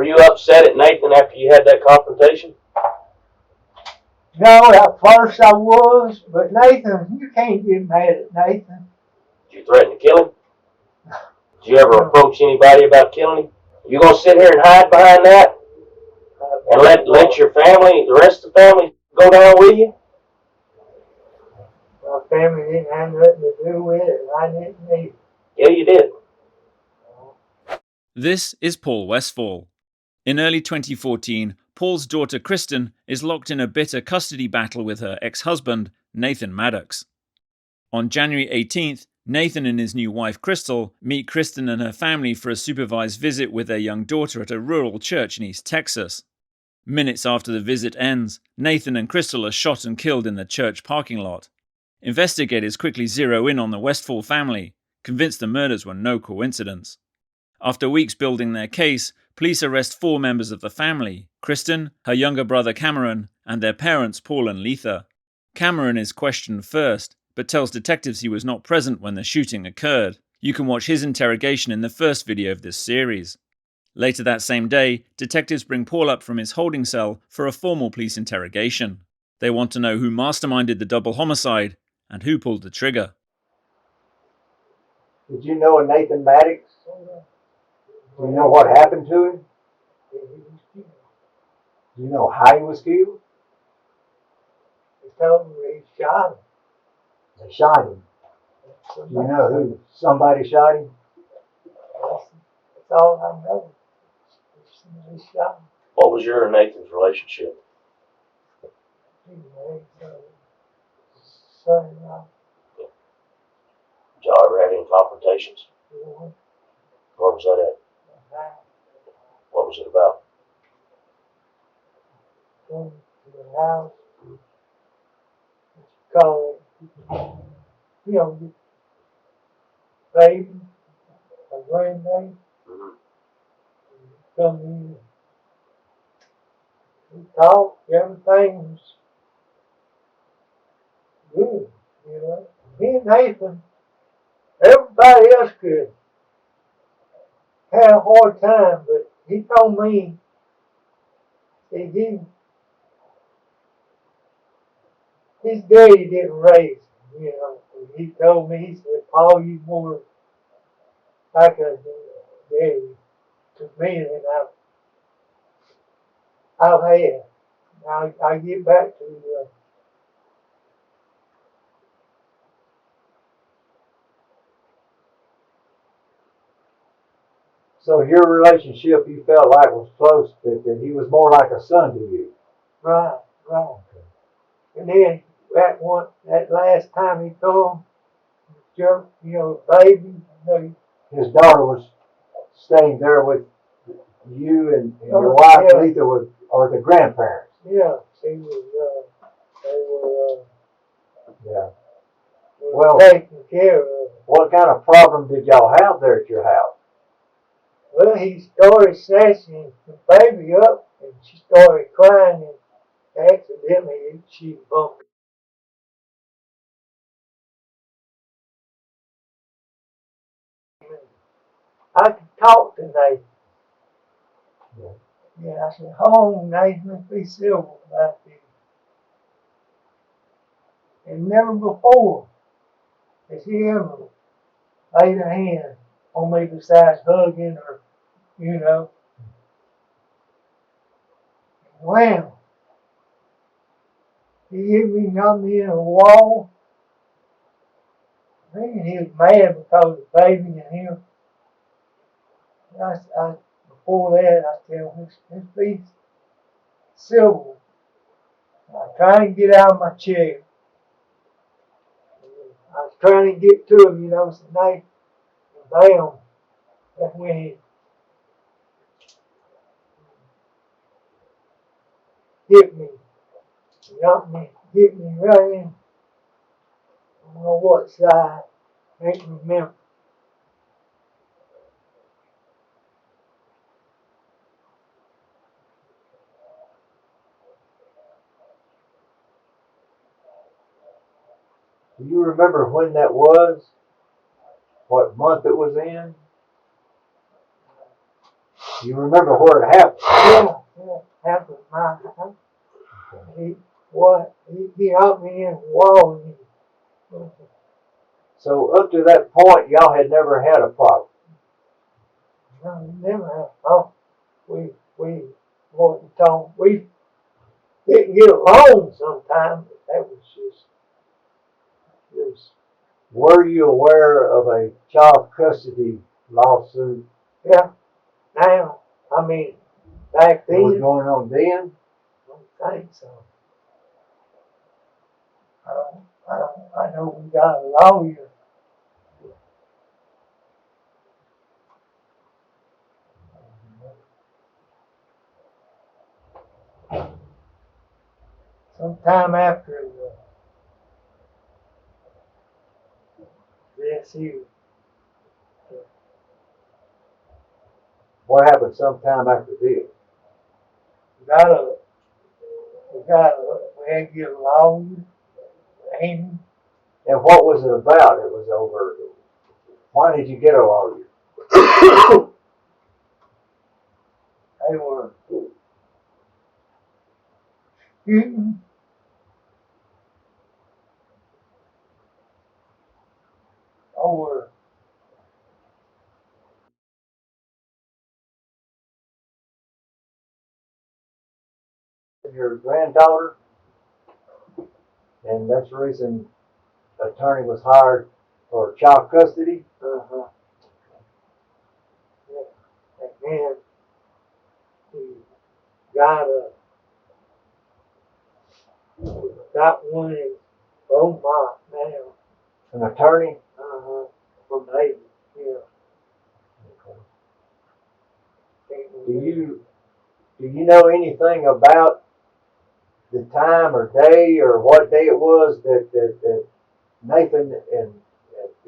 Were you upset at Nathan after you had that confrontation? No, at first I was, but Nathan, you can't get mad at Nathan. Did you threaten to kill him? Did you ever approach anybody about killing him? You gonna sit here and hide behind that? And let your family, the rest of the family, go down with you? My family didn't have nothing to do with it, and I didn't either. Yeah, you did. This is Paul Westfall. In early 2014, Paul's daughter Kristen is locked in a bitter custody battle with her ex-husband, Nathan Maddox. On January 18th, Nathan and his new wife Krystal meet Kristen and her family for a supervised visit with their young daughter at a rural church in East Texas. Minutes after the visit ends, Nathan and Krystal are shot and killed in the church parking lot. Investigators quickly zero in on the Westfall family, convinced the murders were no coincidence. After weeks building their case, police arrest 4 members of the family: Kristen, her younger brother Cameron, and their parents Paul and Letha. Cameron is questioned first, but tells detectives he was not present when the shooting occurred. You can watch his interrogation in the first video of this series. Later that same day, detectives bring Paul up from his holding cell for a formal police interrogation. They want to know who masterminded the double homicide and who pulled the trigger. Did you know a Nathan Maddox? Do you know what happened to him? Do you know how he was killed? They told me they shot him. They shot him. Do you know who? Somebody shot him? That's all I know. They shot him. What was your and Nathan's relationship? Son-in-law. Did y'all ever have any confrontations? Where was that at? What was it about? Going to the house. Call it, baby, a grandbaby. Come in. We talked, everything was good, Me and Nathan, everybody else could have a hard time, but he told me that his daddy didn't raise him, He told me, he said, Paul, you more like a daddy to me than I've had. I get back to So your relationship, you felt like was close, that he was more like a son to you. right. And then that last time he told him, baby, His daughter was staying there with you and your Oh, wife, yeah. Letha, or the grandparents. yeah, she was, Yeah. they were Well- taking care of him. What kind of problem did y'all have there at your house? Well, he started snatching the baby up, and she started crying, and accidentally she bumped. I could talk to Nathan. Yeah, I said, hold on, Nathan, let's be civil about this. And never before has he ever laid a hand on me besides hugging or, Wow. He hit me, knocked me in a wall. Man, he was mad because of the baby and him. Before that, I tell him, let's be civil. I try and get out of my chair. I was trying to get to him, so Nathan, bam, that's when he hit me, knocked me, hit me right in. I don't know what side, I can't remember. Do you remember when that was? What month it was in? You remember where it happened? Yeah, happened at my house. He helped me in the wall. So up to that point, y'all had never had a problem. No, we never had a problem. We wasn't talking. We didn't get along sometimes, but that was just. Were you aware of a child custody lawsuit Yeah. Now, I mean, back that was then, going on then? I don't think so. I know we got a lawyer. Sometime after this, What happened sometime after this? we had to get a lawyer, Amy. And what was it about? It was over. Why did you get a lawyer? They were shooting over Your granddaughter, and that's the reason the attorney was hired for child custody. Yeah. And then we got one in Beaumont now. An attorney. From David. Yeah. Do you know anything about the time or day or what day it was that Nathan and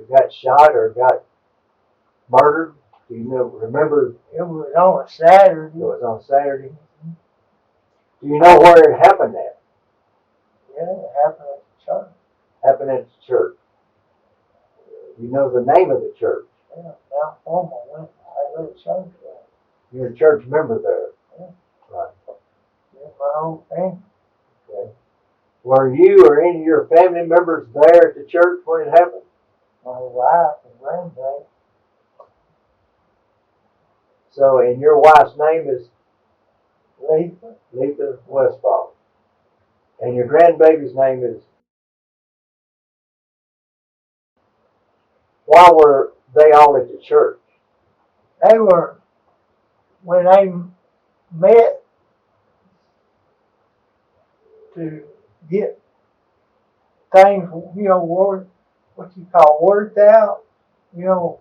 got shot or got murdered? Do you remember? It was on a Saturday. It was on Saturday. Do you know where it happened at? Yeah, it happened at the church. Happened at the church. You know the name of the church? Yeah, down home I went. I go to church there. You're a church member there. Yeah. Right. Yeah, my whole family. Okay. Were you or any of your family members there at the church when it happened? My wife and granddad. So, and your wife's name is Lisa. Letha Westfall. And your grandbaby's name is. Why were they all at the church? They were, when they met to get things, what you call worked out, the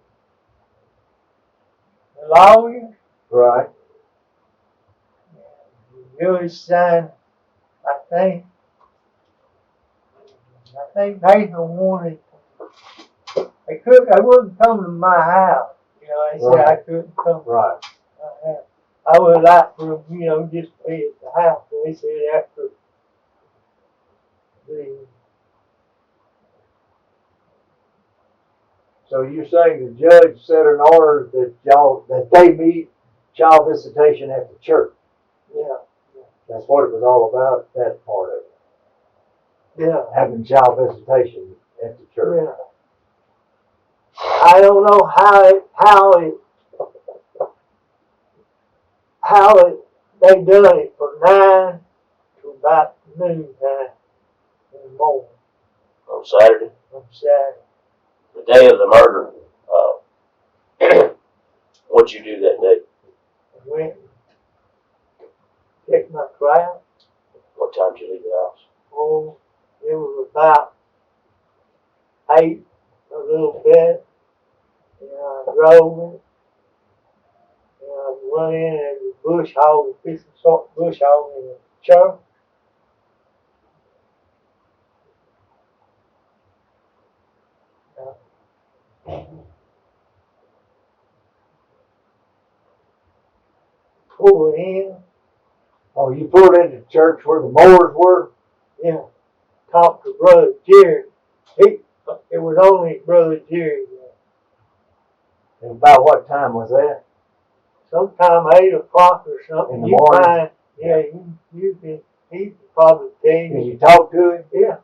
lawyer, Right. the judge signed, I think Nathan wanted, they wouldn't come to my house. They said I couldn't come. Right. I would like for them, just to be at the house. And they said after the, So you're saying the judge set an order that they meet child visitation at the church. yeah, That's what it was all about, that part of it. yeah, Having child visitation at the church. yeah. I don't know they done it from 9 to about noon time in the morning On Saturday, on Saturday. the day of the murder. What'd you do that day? I went and checked my crowd. What time did you leave the house? Oh, it was about 8, a little bit. And I drove it. And I went in and the bush hog, a piece of salt bush hog in the church. Pulled in. Oh, you pulled into church where the mowers were? Yeah. Talked to Brother Jerry. It was only Brother Jerry. And about what time was that? sometime 8 o'clock or something. In the you morning? Find, yeah, he can probably tell Did you. you talk to him? Yeah.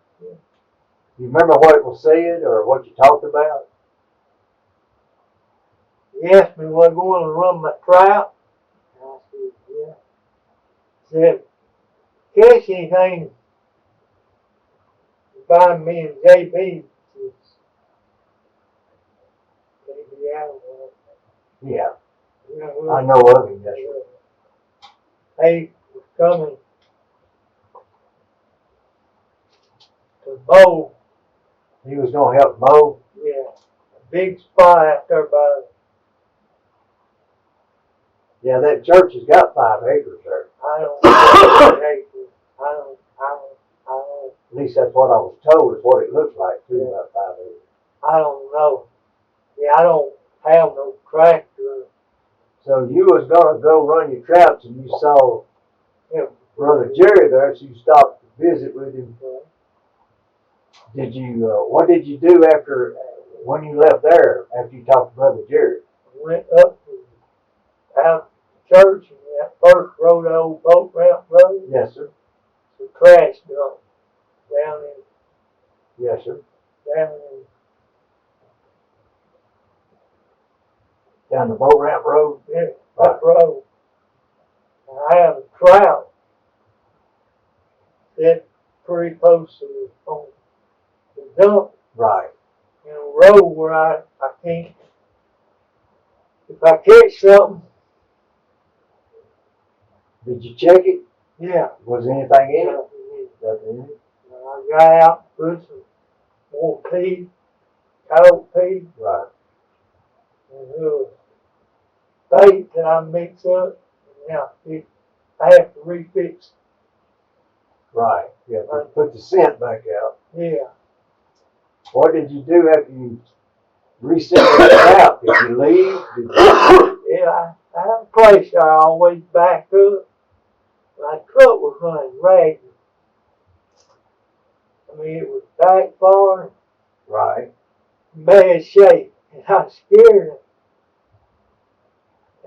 You remember what was said or what you talked about? He asked me, was I going to run my trap? And I said, yeah. He said, catch anything by me and JB. JB Allen. Yeah, You I know of him. Yes, sir. They was coming to mow. He was going to help mow. Yeah, a big spot out there by. Yeah, that church has got 5 acres there. I don't know. I don't. At least that's what I was told. Is what it looks like too. Yeah. About 5 acres. I don't know. Yeah, I don't have no tractor. So you was gonna go run your traps, and you saw Yeah. Brother Jerry there, so you stopped to visit with him. Did you? What did you do after when you left there? After you talked to Brother Jerry? Went up to out to church and that first road, the old boat ramp road, Yes, sir. the trash dump down Yes, sir. in Down the boat ramp road. yeah, that road. And I have a trout that pretty close to on the dump Right. in a road where I can't. If I catch something, Did you check it? yeah. Was anything in it? Nothing. Nothing in it. I got out, put some more pea, cow pea, Right. and a little bait that I mix up. And now I have to refix. Right. Yeah. Put the scent back out. Yeah. What did you do after you reset the trap? Did you leave? Did you... Yeah, I have a place I always back up. My truck was running ragged. I mean, it was backfired, Right. bad shape, and I was scared.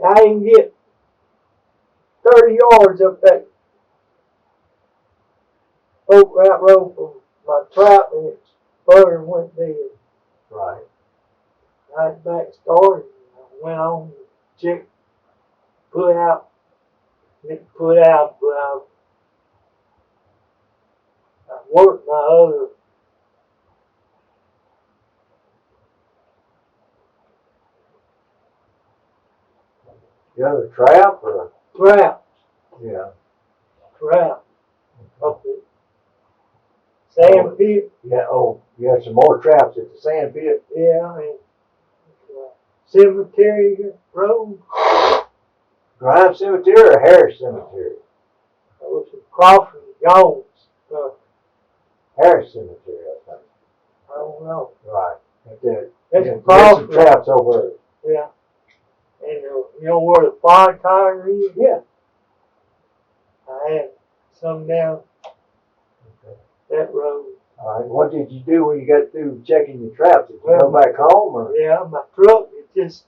I didn't get 30 yards up that boat route road from my trap, and it sputtered and went dead. Right. I had back started. I went on and checked, put out, but I worked my other. The other trap or? Trap. Yeah. Up at sand pit. Yeah. Oh, you had some more traps at the sand pit. Yeah, and cemetery road. Grimes Cemetery or Harris Cemetery? There was some crossing Jones. Harris Cemetery, I think. I don't know. Right. There's Yeah, some there's some crossing. traps over there. Yeah. And you know where the fire tire is? Yeah. I had some down that road. All right. What did you do when you got through checking your traps? Did you go back home or Yeah, my truck, it just,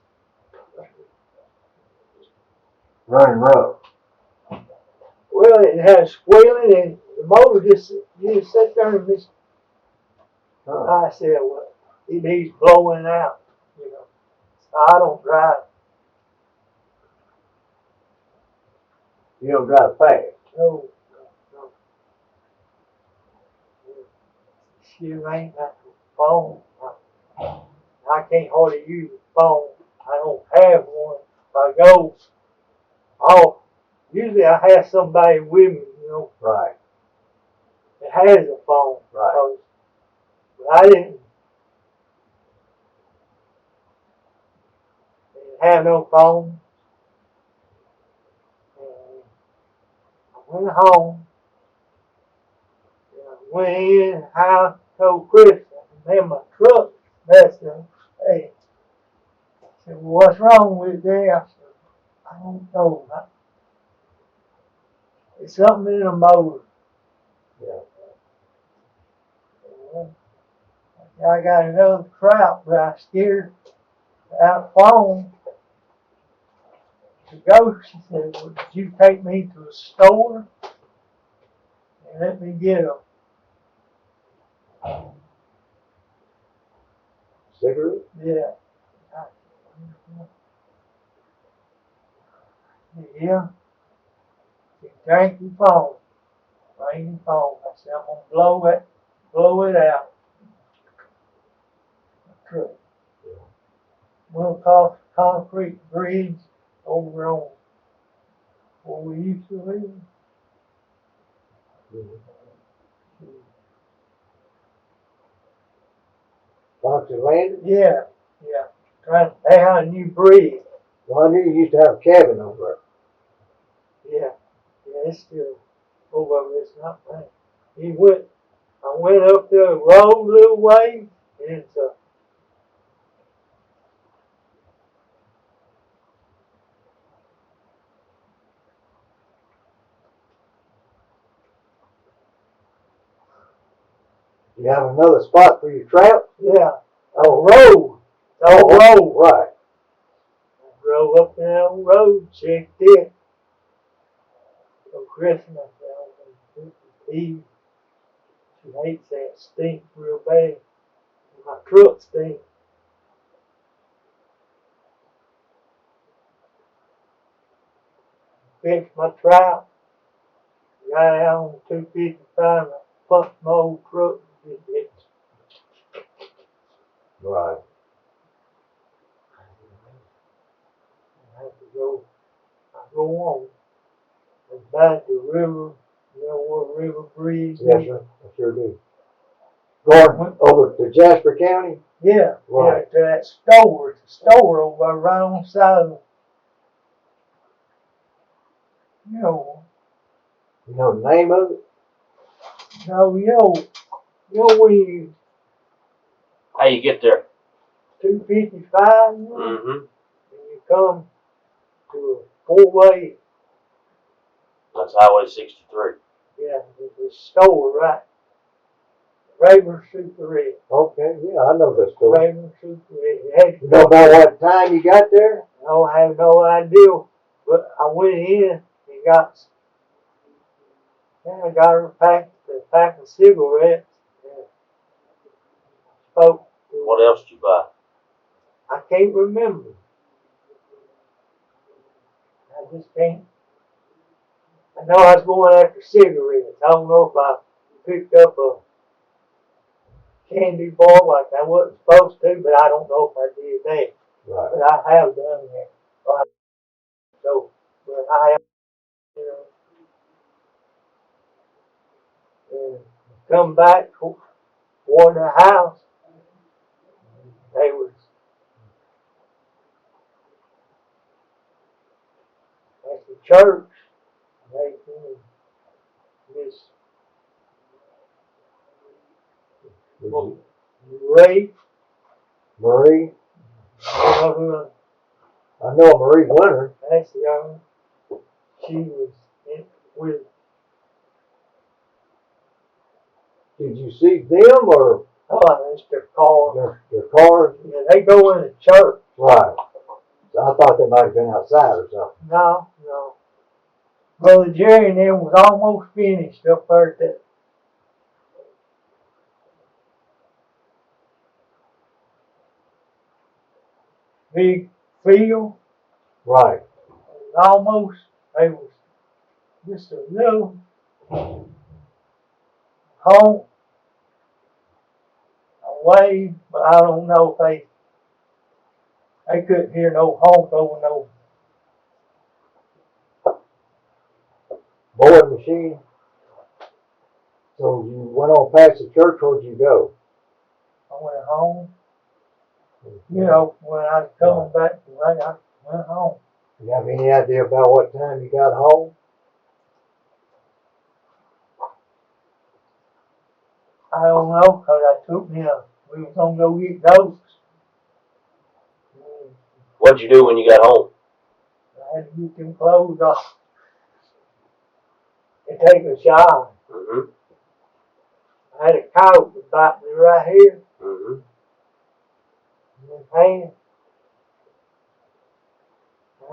running rough? well, it had squealing and the motor just sat there and just, Huh. I said, well, it needs blowing out, you know. I don't drive. You don't drive fast. No. Shit ain't got no phone. I can't hardly use the phone. I don't have one. If I go off, usually I have somebody with me, you know, Right. that has a phone. Right. But I didn't have no phone. And I went home. And I went in the house, told Kristen, man, my truck messed up. Hey, I said, well, what's wrong with it there? I said, I don't know. It's something in the motor. Yeah. I got another trout, but I scared out phone. to go, she said, would you take me to a store and let me get a Cigarette? yeah. Yeah. She drank your phone. Bring your phone. I said, I'm gonna blow it out. Truck. Went across the concrete bridge over on where we used to live. Fox's Landing? Yeah. They had a new bridge. Well, I knew you used to have a cabin over Yeah, it's still over there. It's not bad. I went up the road a little way, and it's there. You have another spot for your trout? yeah, a road. It's a road. Right. I drove up that old road, checked it. So Kristen, I said, she hates that stink real bad. My truck stinks. Fixed my trout. Got out on 255 and I pumped my old truck and did it. Right. I go on. And back to the river, you know where River Bridge is? Yes, sir. I sure do. Going over to Jasper County? Yeah, Right. yeah, to that store. It's a store over there right on the side of, you know, You know the name of it? no, you know when you How you get there? 255, you know, Mm-hmm. and you come to a four-way, That's Highway 63. yeah, there's a store right. Raven Super Red. Okay, yeah, I know this store. Raven Super Red. You know about what time you got there? I have no idea, but I went in and got her a pack of cigarettes. And spoke to her. What else did you buy? I can't remember. I just can't. I know I was going after cigarettes. I don't know if I picked up a candy bar like I wasn't supposed to, but I don't know if I did that. Right. But I have done that. So, but I have, you know, and come back toward the house. They was at the church. They Miss Ray. Marie? I don't know I know Marie Winter. who that's the young. She was with. Did you see them or Oh, that's their car. their cars? Yeah, they go in the church. Right. So I thought they might have been outside or something. No. Brother Jerry and them was almost finished up there at that big field. Right. Almost. They was just a little honk away, but I don't know if they couldn't hear no honk over no. Mowing machine. So you went on past the church, where'd you go? I went home. You know, when I was coming back from there, I went home. You have any idea about what time you got home? I don't know, because we was going to go get goats. What'd you do when you got home? I had to get them clothes off and take a shower. Mm-hmm. I had a coat that bite me right here Mm-hmm. in the hand.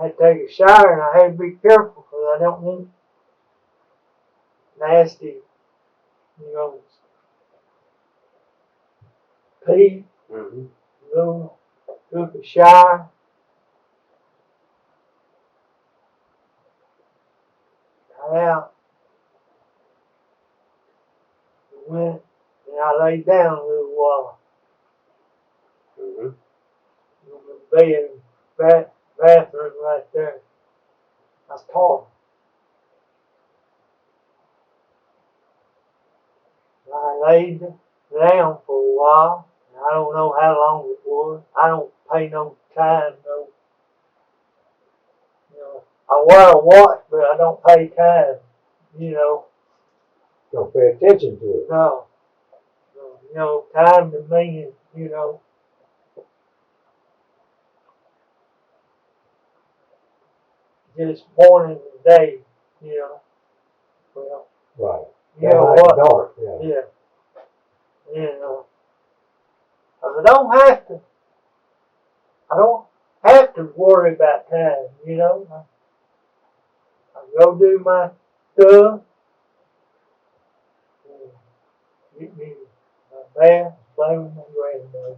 I I had to take a shower and I had to be careful because I don't want nasty, you know, pee. Mm-hmm. Go took a shower. Got out. Went and I laid down a little while. Mm-hmm. In the bed, bathroom right there. I was tall. I laid down for a while. I don't know how long it was. I don't pay no time, no. You know, I wear a watch, but I don't pay time. You know, Don't pay attention to it. no. You know, time to me is, you know, just morning and day. You know, well, Right. you know Daylight what? and dark. Yeah. Yeah. You know, I don't have to. I don't have to worry about time. You know, I go do my stuff. Get me my bath, play with my granddad.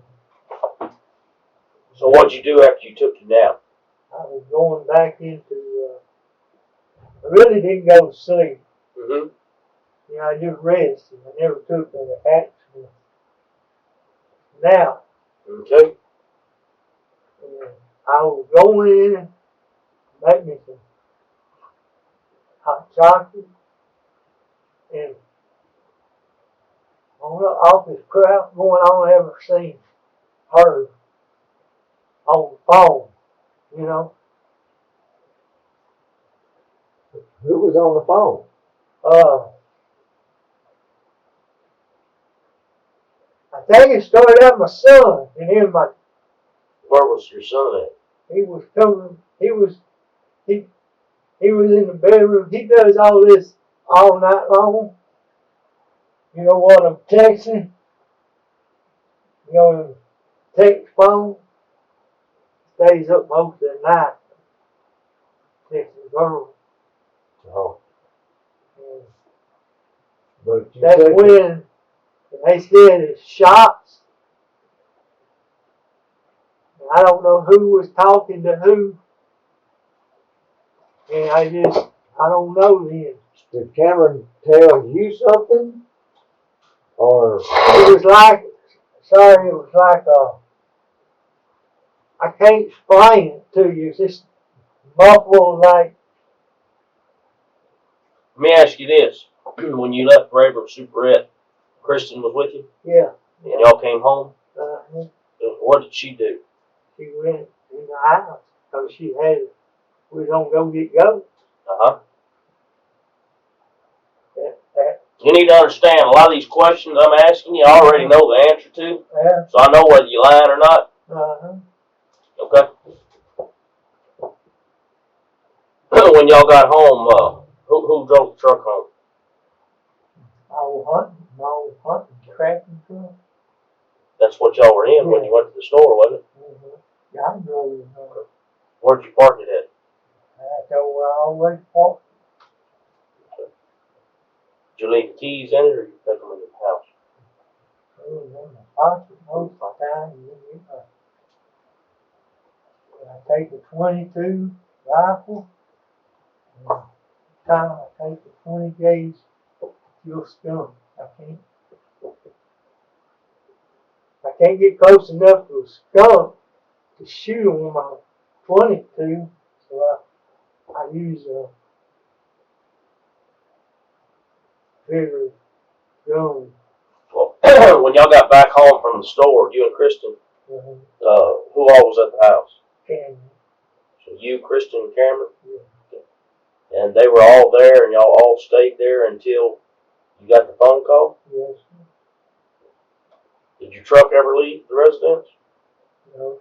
So what'd you do after you took your nap? I was going back into. I really didn't go to sleep. Mm-hmm. You know, I just rested. I never took an actual nap. Okay. I was going in and make me some hot chocolate and on the office crap going on I ever seen, heard on the phone, you know. Who was on the phone? I think it started out my son and then Where was your son at? he was coming, he was in the bedroom. He does all this all night long. You know what I'm texting? You know, text phone stays up most of the night. Texting girls. Oh, And but you that's said when they said it's shots. And I don't know who was talking to who. And I don't know then. Did Cameron tell you something? Or It was like, sorry, it was like I can't explain it to you. It's just muffled like, Let me ask you this. When you left Raver Superette, Kristen was with you? yeah. And y'all came home? Uh, What did she do? she went in the house because she had, we was gonna go get goats. Uh-huh. That, You need to understand, a lot of these questions I'm asking you, I already know the answer to. yeah. So I know whether you're lying or not. Uh-huh. Okay? When y'all got home, who drove the truck home? I was hunting, tracking truck. That's what y'all were in when you went to the store, wasn't it? Mm-hmm. Yeah, I drove it. Where'd you park it at? That's where I always park. Did you leave the keys in it or you take them in the house? It was in my pocket most of the time. I take the 22 rifle. And time I take the 20 gauge fuel skunk. I can't get close enough to a skunk to shoot him with my 22. So I use a bigger gun. Well, when y'all got back home from the store, you and Kristen, who all was at the house? Can So you, Kristen, and Cameron? yeah. And they were all there and y'all all stayed there until you got the phone call? Yes. Did your truck ever leave the residence? No.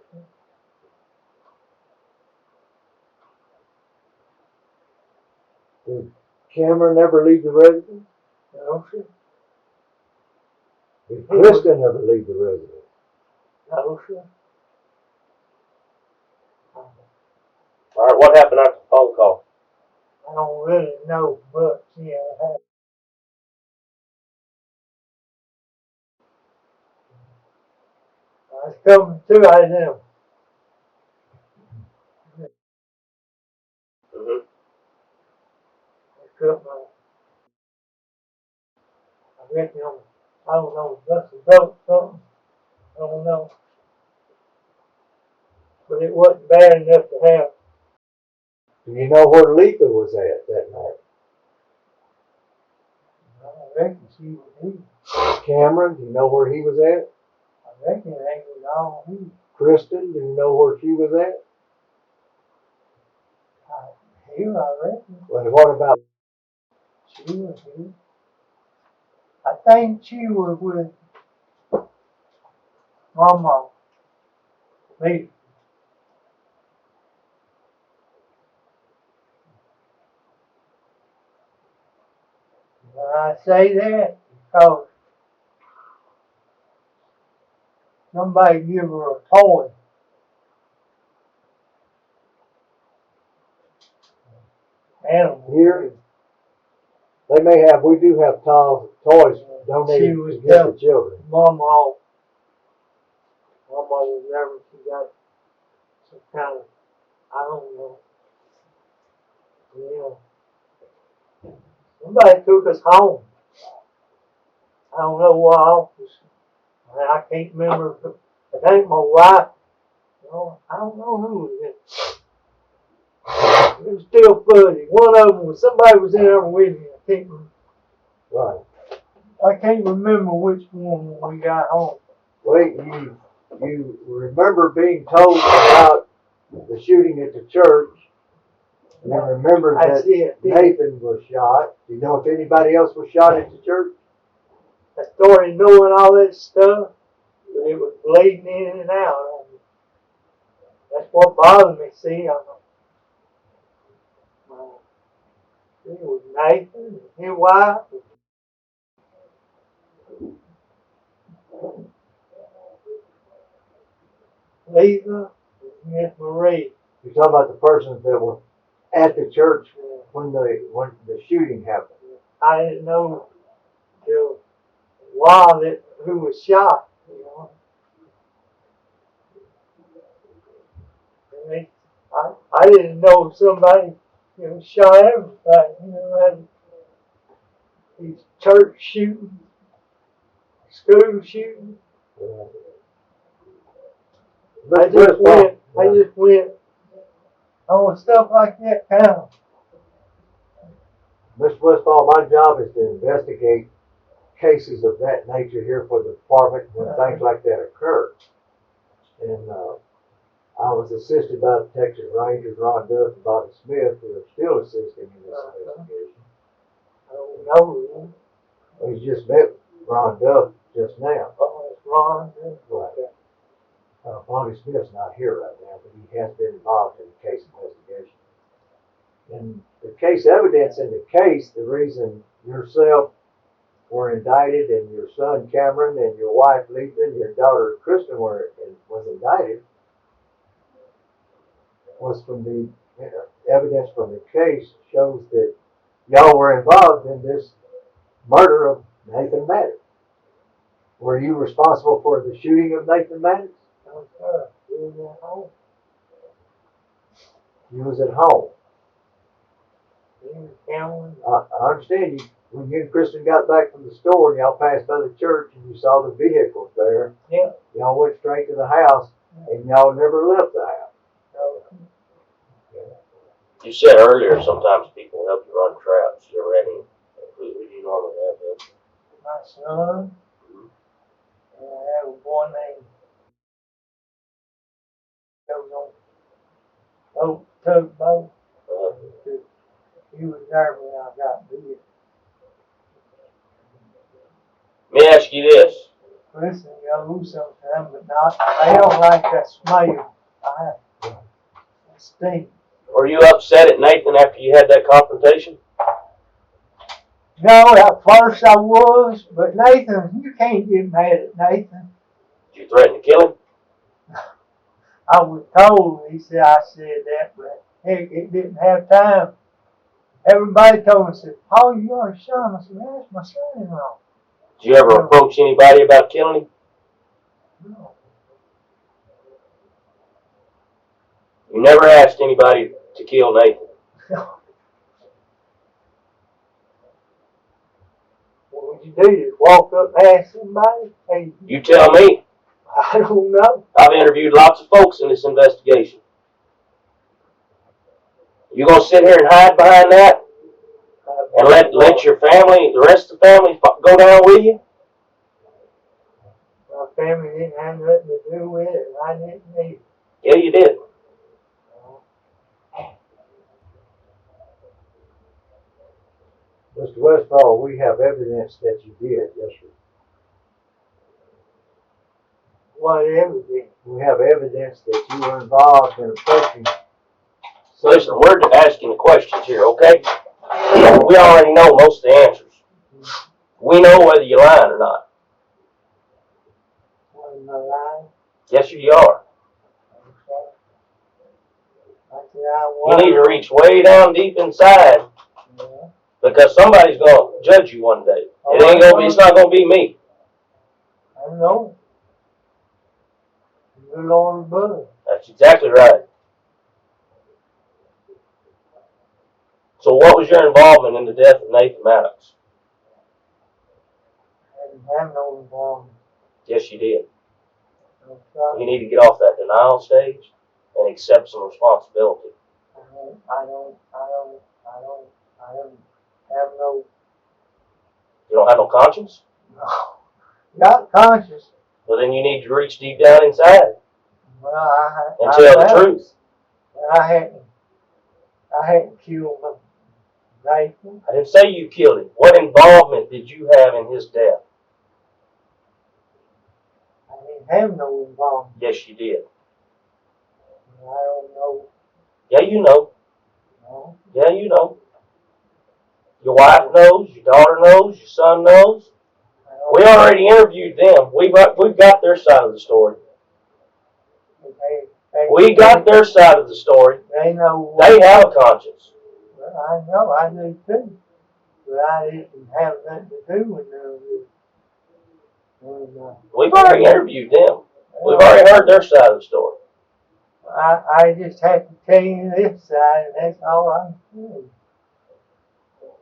did Cameron ever leave the residence? No, sir. Did Kristen ever leave the residence? No, sir. All right, what happened after the phone call? I don't really know much, I was coming through out of them. Mm-hmm. I cut my, I reckon I don't know, busted broke something. I don't know. But it wasn't bad enough to have. Do you know where Letha was at that night? I reckon she was here. Cameron, do you know where he was at? I reckon they was all here. Kristen, do you know where she was at? Here, I reckon. Well, what about She was here. I think she was with Mama. Me. I say that because somebody give her a toy. Animal. here? We do have toys donated to give the children. Mama was never, she got some kind of, I don't know. Yeah. Somebody took us home. I don't know what office. I can't remember. I think my wife. No, I don't know who was in. It was still fuzzy. One of them was somebody was in there with me. Right. I can't remember which one when we got home. Wait, you remember being told about the shooting at the church. You remember that Nathan was shot. Do you know if anybody else was shot at the church? I started knowing all that stuff, but it was bleeding in and out. That's what bothered me. See, it was Nathan and his wife. Lisa and Miss Marie. You're talking about the persons that were at the church when the shooting happened. I didn't know till a while that who was shot. And I didn't know somebody shot everybody. Had these church shootings, school shootings. Yeah. I just went on stuff like that kind. Mr. Westfall, my job is to investigate cases of that nature here for the department when things like that occur. And I was assisted by the Texas Rangers, Ron Duff and Bobby Smith, who are still assisting in this investigation. I don't know. We just met Ron Duff just now. Oh, it's Ron. Right. Bobby Smith's not here right now, but he has been involved in the case investigation. And the case evidence in the case, the reason yourself were indicted and your son Cameron and your wife Letha and your daughter Kristen was indicted was from the evidence from the case shows that y'all were involved in this murder of Nathan Maddox. Were you responsible for the shooting of Nathan Maddox? No, sir. He was at home. You was at home. He was Cameron. I understand you. When you and Kristen got back from the store and y'all passed by the church and you saw the vehicles there, Yeah. y'all went straight to the house and y'all never left the house. You said earlier sometimes people help you run traps. You ever had any? Who do you normally have help? My son. And I have a boy named goes on tugboat. He was there when I got bit. Let me ask you this. Kristen goes sometimes, but not. I don't like that smell. It stinks. Were you upset at Nathan after you had that confrontation? No, at first I was, but Nathan, you can't get mad at Nathan. Did you threaten to kill him? I was told, I said that, but it didn't have time. Everybody told me, said, "Paul, you are his son." I said, "Man, that's my son-in-law." Did you ever approach anybody about killing him? No. You never asked anybody to kill Nathan. What would you do? Just walk up and ask somebody? Hey, You tell me. I don't know. I've interviewed lots of folks in this investigation. You gonna sit here and hide behind that and let your family, the rest of the family, go down with you? My family didn't have nothing to do with it, and I didn't either. Yeah, you did. Mr. Westfall, we have evidence that you did, yes, sir. What evidence? We have evidence that you were involved in approaching. Listen, we're asking the questions here, okay? We already know most of the answers. We know whether you're lying or not. Wasn't I lying? Yes, you are. I said I You was. need to reach way down deep inside Yeah. because somebody's gonna judge you one day. It ain't gonna be. It's not gonna be me. I know. Good Lord above. That's exactly right. So, what was your involvement in the death of Nathan Maddox? I didn't have no involvement. Yes, you did. No, sir. You need to get off that denial stage and accept some responsibility. I don't have no, You don't have no conscience? not conscious. Well, then you need to reach deep down inside Well, and tell the truth. I hadn't killed Nathan. I didn't say you killed him. What involvement did you have in his death? I didn't have no involvement. Yes, you did. I don't know. Yeah, you know. No. Yeah, you know. Your wife knows. Your daughter knows. Your son knows. We already interviewed them. We've got their side of the story. We got their side of the story. They know. They have a conscience. Well, I know. I knew too. But I didn't have nothing to do with none of this. We've already interviewed them. We've already heard their side of the story. I just have to tell you this side, and that's all I can do.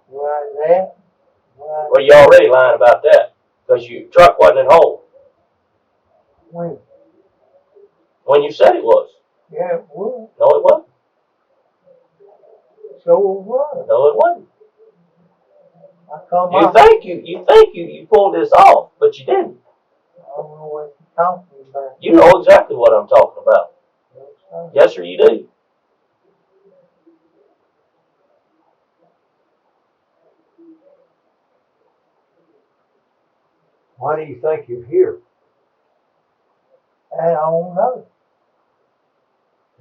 Why that? Well, you're already lying about that because your truck wasn't at home When? when you said it was. Yeah, it was. No, it wasn't. So it was. No, it wasn't. I come You up. think you pulled this off, but you didn't. I don't know what you're talking about. You know exactly what I'm talking about. Yes, sir, you do. Why do you think you're here? I don't know.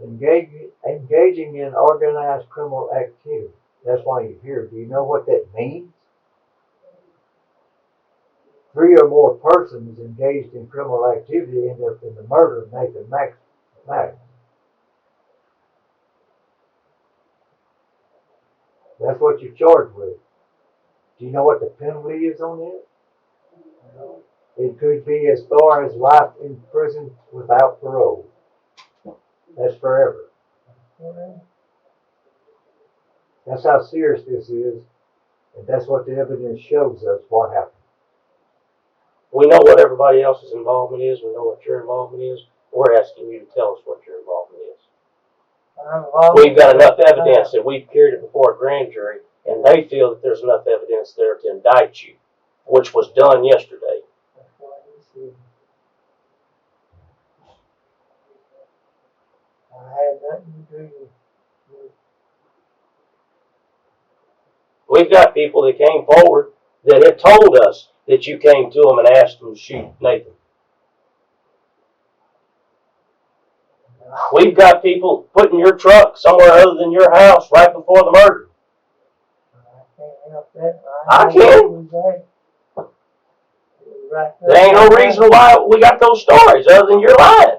Engaging in organized criminal activity. That's why you're here. Do you know what that means? 3 or more persons engaged in criminal activity end up in the murder of Nathan Maddox. That's what you're charged with. Do you know what the penalty is on it? It could be as far as life in prison without parole. That's forever. That's how serious this is, and that's what the evidence shows us what happened. We know what everybody else's involvement is. We know what your involvement is. We're asking you to tell us what your involvement is. We've got enough evidence that we've carried it before a grand jury, and they feel that there's enough evidence there to indict you, which was done yesterday. I had nothing to do with. We've got people that came forward that have told us that you came to them and asked them to shoot Nathan. We've got people putting your truck somewhere other than your house right before the murder. I can't help that. I can. There ain't no reason why we got those stories other than you're lying.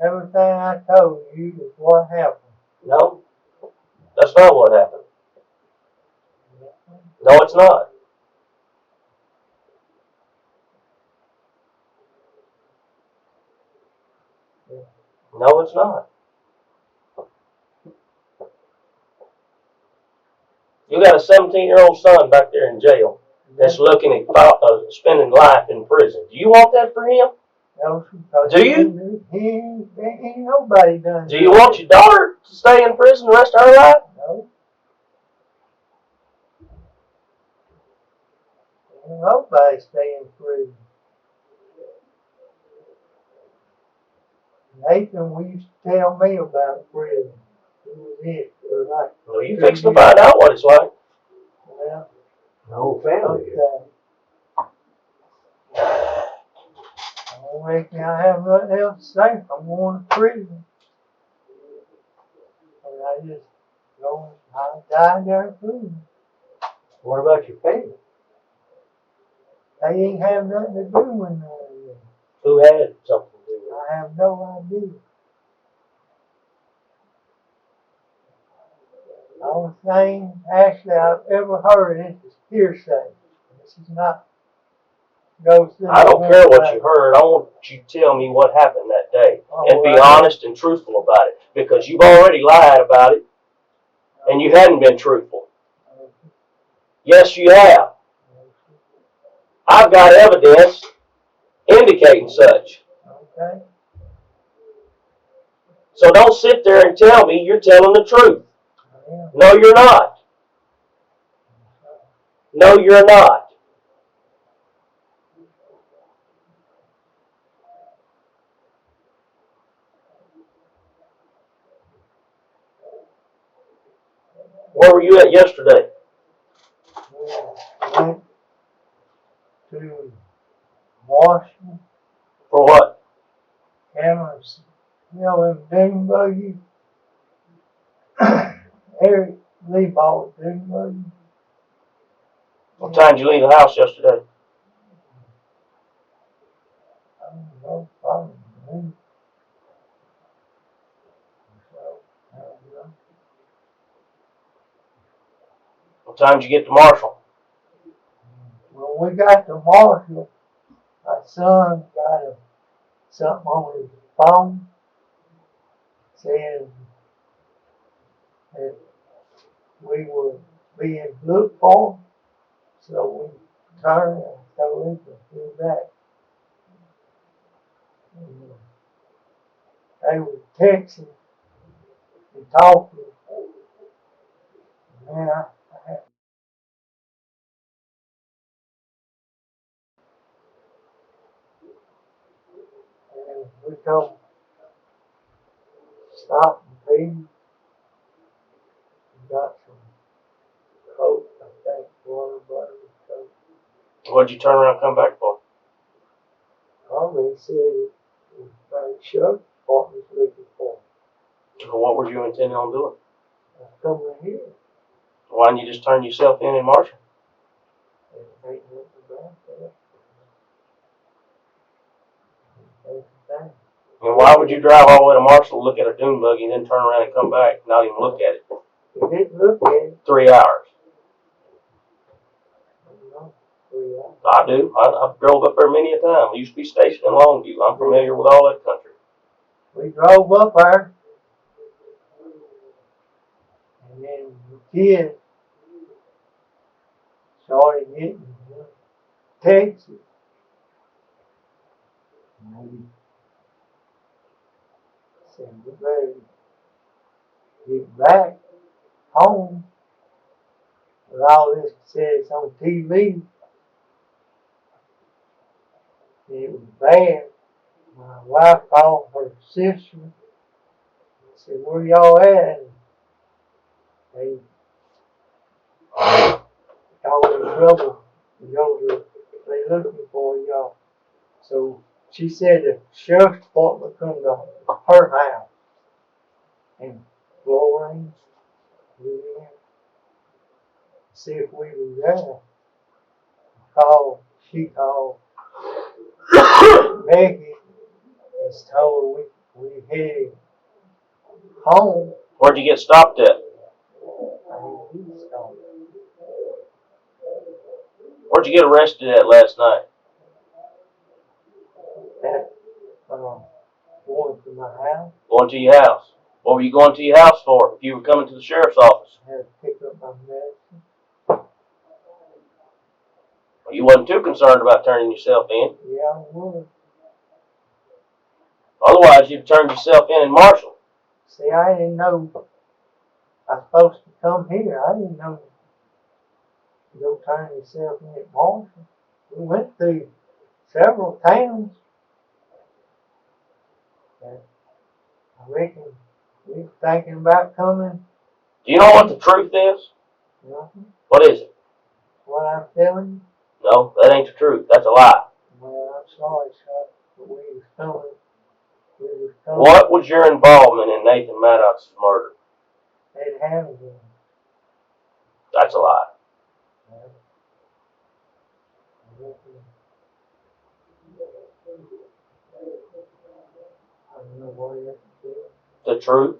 Everything everything I told you is what happened. No, that's not what happened. No, it's not. No, it's not. You got a 17-year-old son back there in jail that's looking at spending life in prison. Do you want that for him? No, Do you? Ain't nobody done. Do you want your daughter to stay in prison the rest of her life? No. Ain't nobody stay in prison. Nathan used to tell me about prison. It was it. It was like, Well, you fixing to find out what it's like. well, The whole family. I don't reckon I have nothing else to say. I'm going to prison. And I just go and I die there in prison. What about your family? They ain't have nothing to do with none of this. Who had something to do with it? I have no idea. The only thing actually I've ever heard of this is hearsay. This is not goes through. I don't care what you heard. I want you to tell me what happened that day. And be honest and truthful about it. Because you've already lied about it. And you hadn't been truthful. Yes, you have. I've got evidence indicating such. Okay. So don't sit there and tell me you're telling the truth. Yeah. No, you're not. No, you're not. Where were you at yesterday? Went to Washington. For what? Cameras. You know, in dune buggy. Eric Lee bought dune buggy. What time did you leave the house yesterday? I don't know, probably noon. So, I don't know. What time did you get to Marshall? When we got to Marshall, my son got something on his phone saying that we were being looked for. So we turned and told him to go back. And they were texting and talking. And then I had and we told him, stop and pee. We got some Coke, I think, water, butter, Coke. What'd you turn around and come back for? Probably said it was very sure what was looking for. Or what were you intending on doing? I come in here Why didn't you just turn yourself in Marshall? and ain't nothing about that. Ain't a thing. And why would you drive all the way to Marshall to look at a dune buggy and then turn around and come back and not even look at it? We didn't look at it. 3 hours. I don't know. 3 hours. I do. I drove up there many a time. I used to be stationed in Longview. I'm familiar with all that country. We drove up there, and then the kids started getting texts. Maybe said we better get back home. With all this says on TV, it was bad. My wife called her sister. Said, "Where y'all at?" And they told her brother, they looking for y'all. So she said the sheriff's department come to her house in Florence, Louisiana, see if we were there. She called Becky and told her we headed home. Where'd you get stopped at? Where'd you get arrested at last night? Going to my house. Going to your house. What were you going to your house for if you were coming to the sheriff's office? I had to pick up my medicine. Well, you wasn't too concerned about turning yourself in. Yeah, I was. Otherwise, you'd turned yourself in Marshall. See, I didn't know I was supposed to come here. I didn't know to go turn yourself in at Marshall. We went through several towns. And I reckon we were thinking about coming. Do you know what the truth is? Nothing. What is it? What I'm telling you? No, that ain't the truth. That's a lie. Well, I'm sorry, sir, but we was coming. What was your involvement in Nathan Maddox's murder? They'd have been. That's a lie. I don't know what it is. The truth?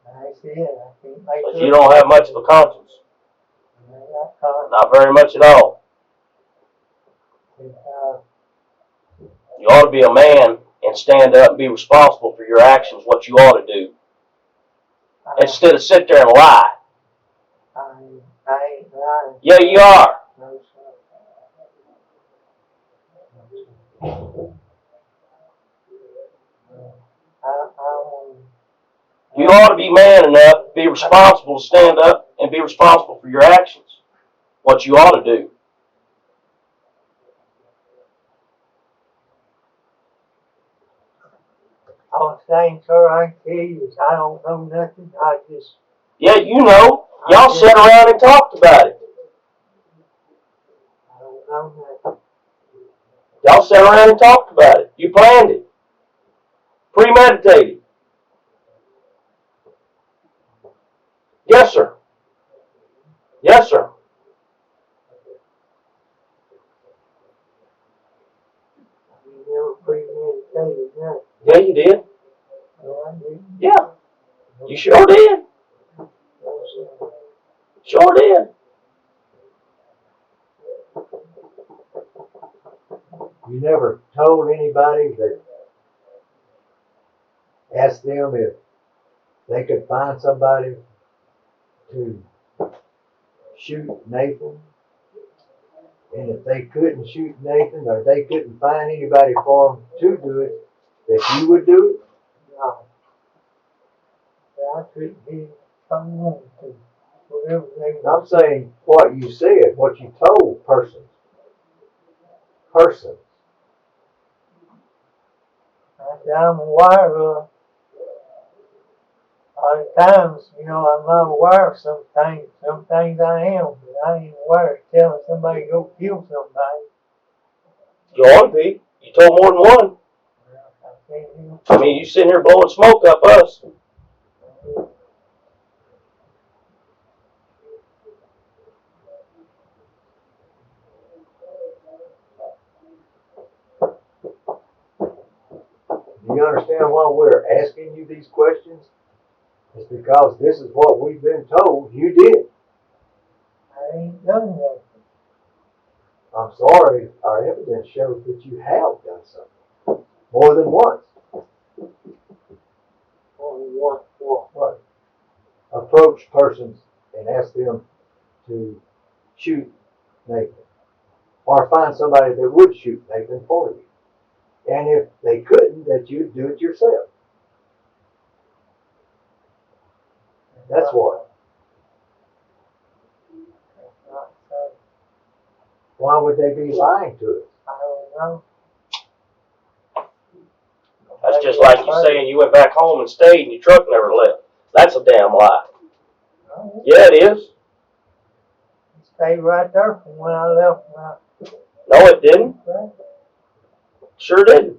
I said, I can't make But you don't have much of a conscience. Not very much at all. You ought to be a man and stand up and be responsible for your actions, what you ought to do. Instead of sit there and lie. I ain't lying. Yeah, you are. No, You ought to be man enough, be responsible to stand up and be responsible for your actions. What you ought to do. All I'm saying, sir, I can tell you is I don't know nothing. I just... Yeah, you know. Y'all sat around and talked about it. I don't know nothing. Y'all sat around and talked about it. You planned it. Premeditated. Yes, sir. Yes, sir. You never premeditated nothing. Yeah, you did. No, I didn't. Yeah. You sure did. No, sir. Sure did. You never told anybody that, asked them if they could find somebody to shoot Nathan, and if they couldn't shoot Nathan or they couldn't find anybody for him to do it, that you would do it? No. I couldn't be someone to whatever they I'm saying what you said, what you told persons. Persons. I'm aware of. A lot of times, you know, I'm not aware of some things. Some things I am, but I ain't aware of telling somebody to go kill somebody. You ought to be. You told more than one. I can't do I mean, you sitting here blowing smoke up us. Do you understand why we're asking you these questions? It's because this is what we've been told you did. I ain't done that. I'm sorry, our evidence shows that you have done something. More than once. Only one for. What? Approach persons and ask them to shoot Nathan. Or find somebody that would shoot Nathan for you. And if they couldn't, that you'd do it yourself. That's what. That's not so. Why would they be lying to us? I don't know. That's just like you saying you went back home and stayed and your truck never left. That's a damn lie. No, Yeah, it is. it stayed right there from when I left. No, it didn't. Sure didn't.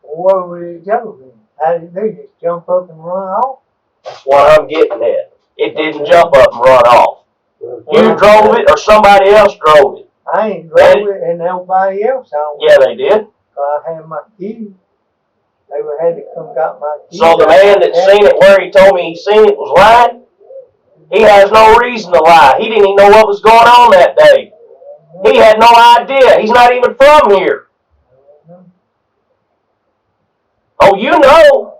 Where would it go then? How did they just jump up and run off? That's what I'm getting at. It didn't jump up and run off. You drove it or somebody else drove it. I ain't drove it and nobody else on it. Yeah, they did. I had my keys. They would had to come got my keys. So the man that seen it where he told me he seen it was lying? He has no reason to lie. He didn't even know what was going on that day. He had no idea. He's not even from here. Oh, you know.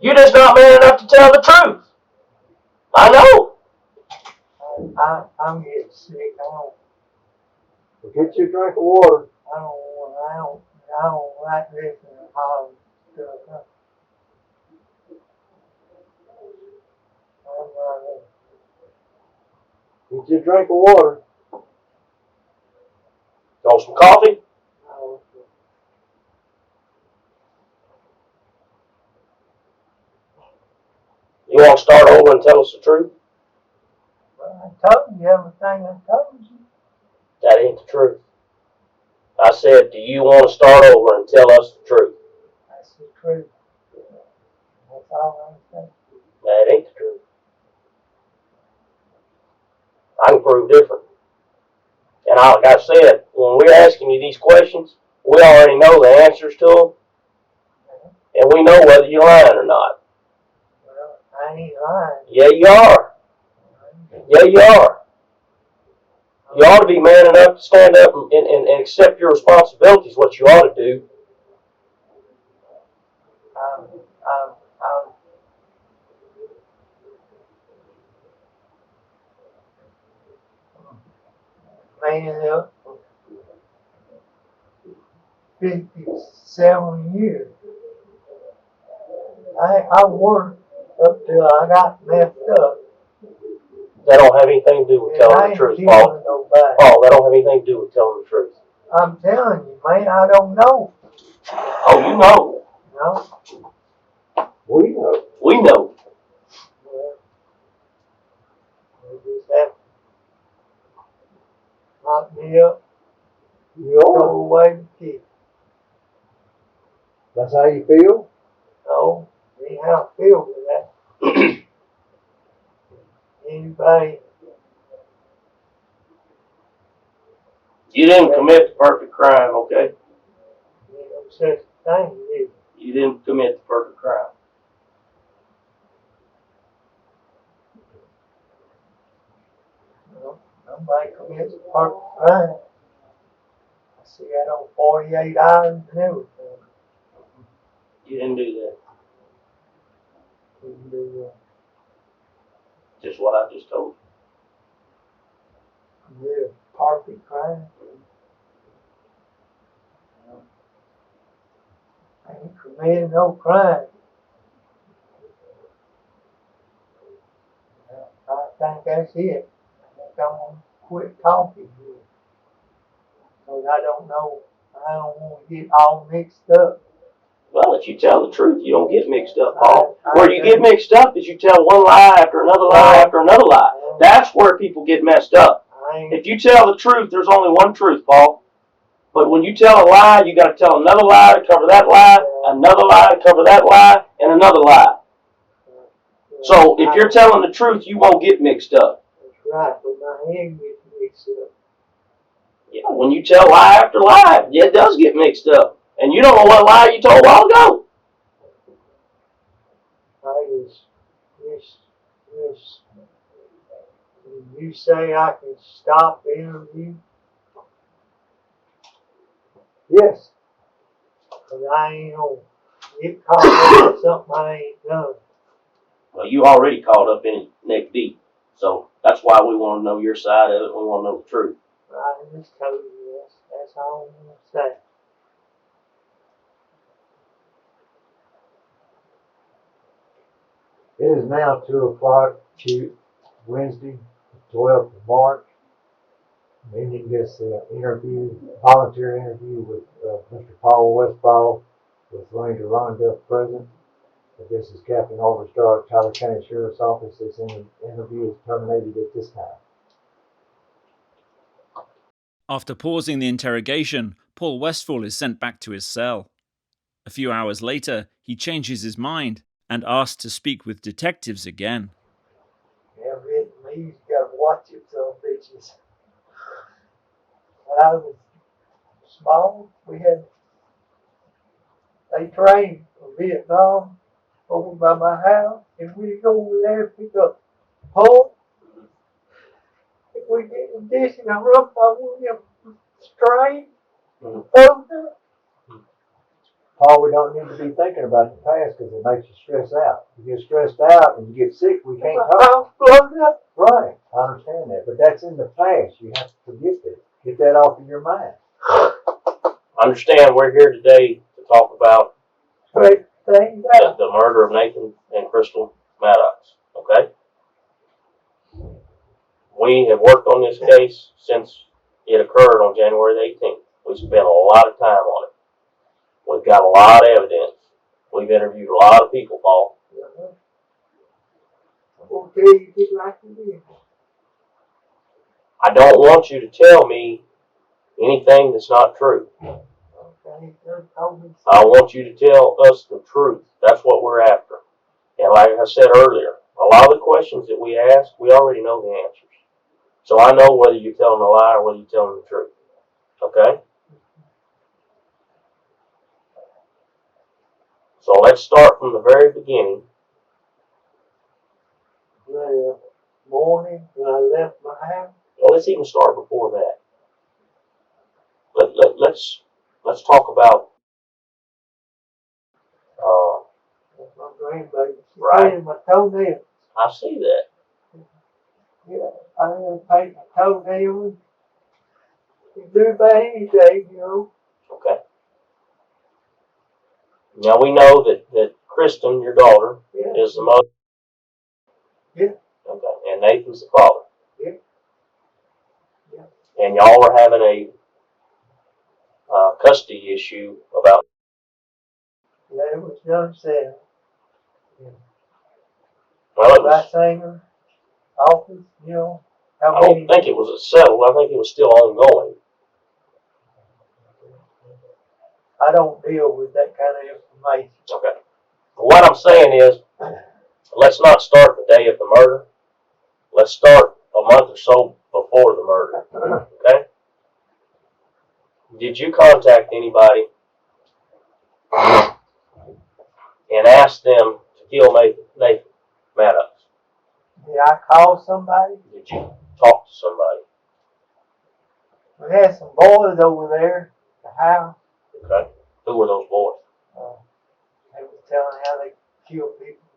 You're just not man enough to tell the truth. I know. I'm getting sick. Well, get you a drink of water. I don't like listening to Hollywood stuff. Get you a drink of water. Want some coffee? You want to start over and tell us the truth? Well, I told you everything I told you. That ain't the truth. I said, do you want to start over and tell us the truth? That's the truth. That's all I'm saying. That ain't the truth. I can prove different. And like I said, when we're asking you these questions, we already know the answers to them. And we know whether you're lying or not. Well, I ain't lying. Yeah, you are. Yeah, you are. You ought to be man enough to stand up and accept your responsibilities, what you ought to do. I'm man up for 57 years. I worked up till I got messed up. That don't have anything to do with telling the truth, Paul. Paul, that don't have anything to do with telling the truth. I'm telling you, man, I don't know. Oh, you know. No? We know. We know. Well, they just have to lock me up, You throw are. away the key. That's how you feel? No, ain't how I feel with that. Anybody, You didn't commit the perfect crime, okay? ain't no such thing, is You didn't commit the perfect crime. no, nobody commits a perfect crime. I see that on 48 hours and everything. You didn't do that. You can do, Just what I just told commit a perfect crime. I ain't committed no crime. I think that's it. I think I'm gonna quit talking here. Because I don't know, I don't want to get all mixed up. you. Well, if you tell the truth, you don't get mixed up, Paul. Where you get mixed up is you tell one lie after another lie after another lie. That's where people get messed up. If you tell the truth, there's only one truth, Paul. But when you tell a lie, you got to tell another lie to cover that lie, another lie to cover that lie, and another lie. So if you're telling the truth, you won't get mixed up. That's right, but my head gets mixed up. Yeah, when you tell lie after lie, yeah, it does get mixed up. And you don't know what lie you told a while ago. I just, you say I can stop the interview? Yes. Because I ain't gonna get caught up in something I ain't done. Well, you already caught up in it neck deep. So that's why we want to know your side of it. We want to know the truth. I just told you that's all I'm gonna say. It is now 2 o'clock, Wednesday, 12th of March. Meeting this volunteer interview with Mr. Paul Westfall with Ranger Rondell present. This is Captain Overstar, Tyler County Sheriff's Office. This interview is terminated at this time. After pausing the interrogation, Paul Westfall is sent back to his cell. A few hours later, he changes his mind and asks to speak with detectives again. Yeah, me, you gotta watch it, some bitches. I was small. They trained for Vietnam over by my house, and we go over there and pick up pork. If we get a dish and I rub my wood straight, Paul, we don't need to be thinking about the past because it makes you stress out. You get stressed out and you get sick, we can't talk. Right, I understand that, but that's in the past. You have to forget that. Get that off of your mind. Understand we're here today to talk about Great thing. the murder of Nathan and Krystal Maddox. Okay? We have worked on this case since it occurred on January the 18th. We spent a lot of time on it. We've got a lot of evidence. We've interviewed a lot of people, Paul. Okay, you like it. I don't want you to tell me anything that's not true. Okay, I want you to tell us the truth. That's what we're after. And like I said earlier, a lot of the questions that we ask, we already know the answers. So I know whether you're telling a lie or whether you're telling the truth. Okay? So let's start from the very beginning. The morning when I left my house. Well, let's even start before that. Let's talk about My grandbaby. Right. Painted my toenails. I see that. Yeah, I didn't paint my toenails. You do about anything, you know. Okay. Now we know that Kristen, your daughter, Yeah. is the mother. Yeah. Okay. And Nathan's the father. Yeah. Yeah. And y'all were having a custody issue about. That was done said. Well, it was. Singer, office, you know. I don't think it was settled. I think it was still ongoing. I don't deal with that kind of information. Okay. What I'm saying is, let's not start the day of the murder. Let's start a month or so before the murder. Okay? Did you contact anybody and ask them to kill Nathan Maddox? Did I call somebody? Did you talk to somebody? We had some boys over there at the house. Okay. Who were those boys? They were telling how they kill people.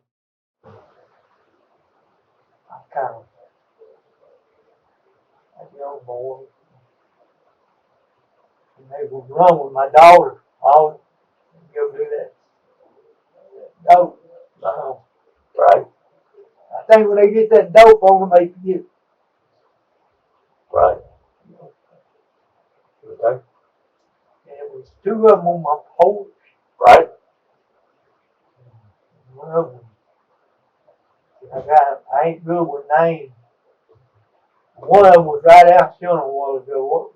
I kind of a young boy. And they would run with my daughter. I would go do that. Dope. Right. I think when they get that dope on them, they forget. Right. Okay. And it was two of them on my porch. Right. One of them, I ain't good with names. One of them was right out showing a while ago.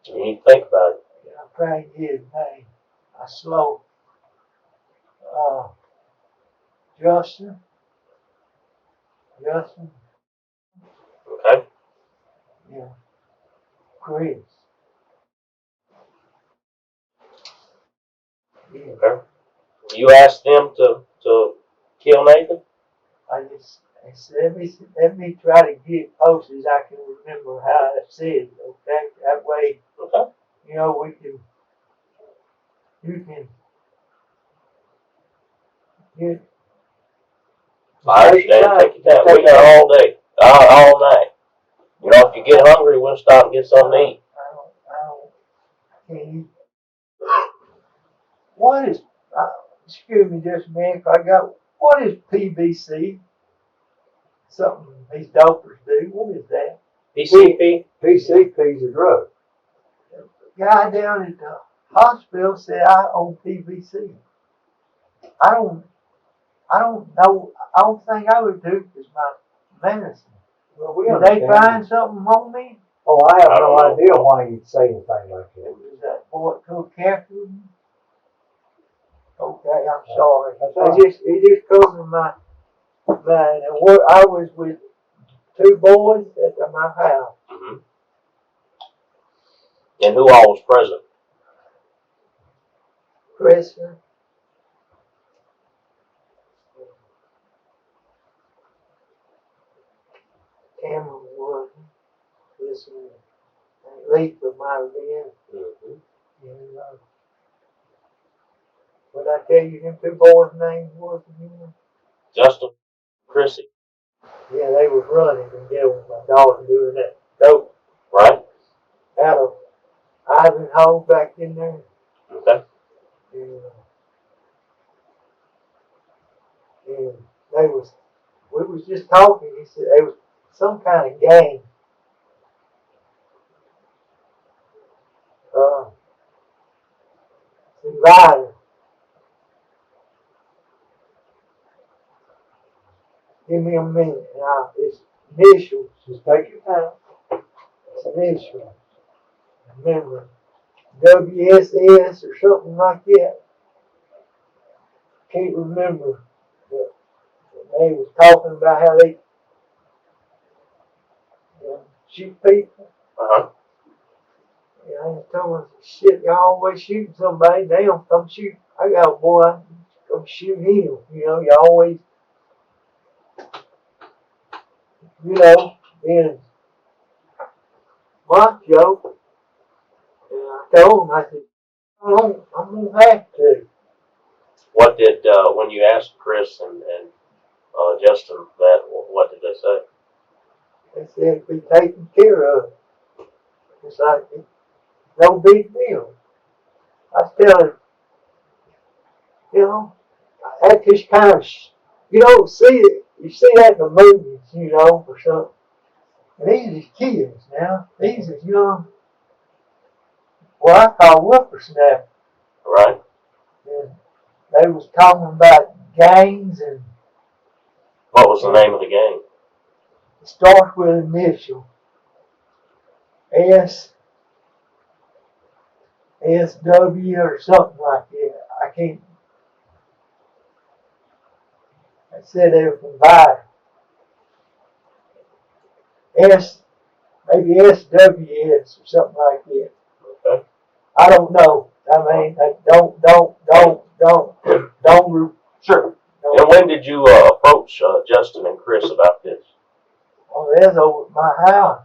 You need to think about it. I'm trying to get his name. I slow. Justin. Okay. Yeah. Chris. Yeah. Okay. You asked them to kill Nathan? I said, let me try to get it posted as I can remember how I said it, okay? That way, Okay. you know, you can get. I understand. Take your time. We got all day, all night. You know, if you get hungry, we'll stop and get something to eat. I can't eat. What is, excuse me just a minute, what is PVC? Something these doctors do. What is that? PCP? PCP is a drug. The guy down at the hospital said I own PVC. I don't know. I don't think I would do because my medicine. Well, we Did they understand. find something on me? Oh, I have I no don't know. idea why you'd say anything like that. Was that boy took care of me? Okay, I'm sorry. That's all right. It just comes to my mind. And I was with 2 boys at my house. Mm-hmm. And who all was present? Kristen, Cameron was, Kristen, and Lisa might have been. Mm-hmm. And, what I tell you them 2 boys' names was again? Justin, Chrissy, Yeah, they was running and there was my daughter doing that dope right? out of Ivanhoe back in there. Okay. And we was just talking. He said it was some kind of game. Survivor. Give me a minute. Now it's initials. Just take your time. It's initials. Remember, WSS or something like that. Can't remember. But they was talking about how they shoot people. Uh-huh. Yeah, I was telling them, shit, y'all always shooting somebody. They don't come shoot. I got a boy, come shoot him. You know, you always, being macho. And I told him, I said, I'm gonna have to. What did, when you asked Chris and Justin that, what did they say? They said, be taken care of. It's like, no big deal. I was telling him, that's just kind of, you don't see it. You see that in the movies, or something. And these is kids now. These is young, what I call whippersnappers. Right. And they was talking about gangs and What was the name of the gang? it starts with an initial. SW or something like that. I can't. I said they were from maybe SWS or something like that. Okay. I don't know. I mean, don't. Sure. Don't. And when did you approach Justin and Chris about this? Oh, that's over at my house.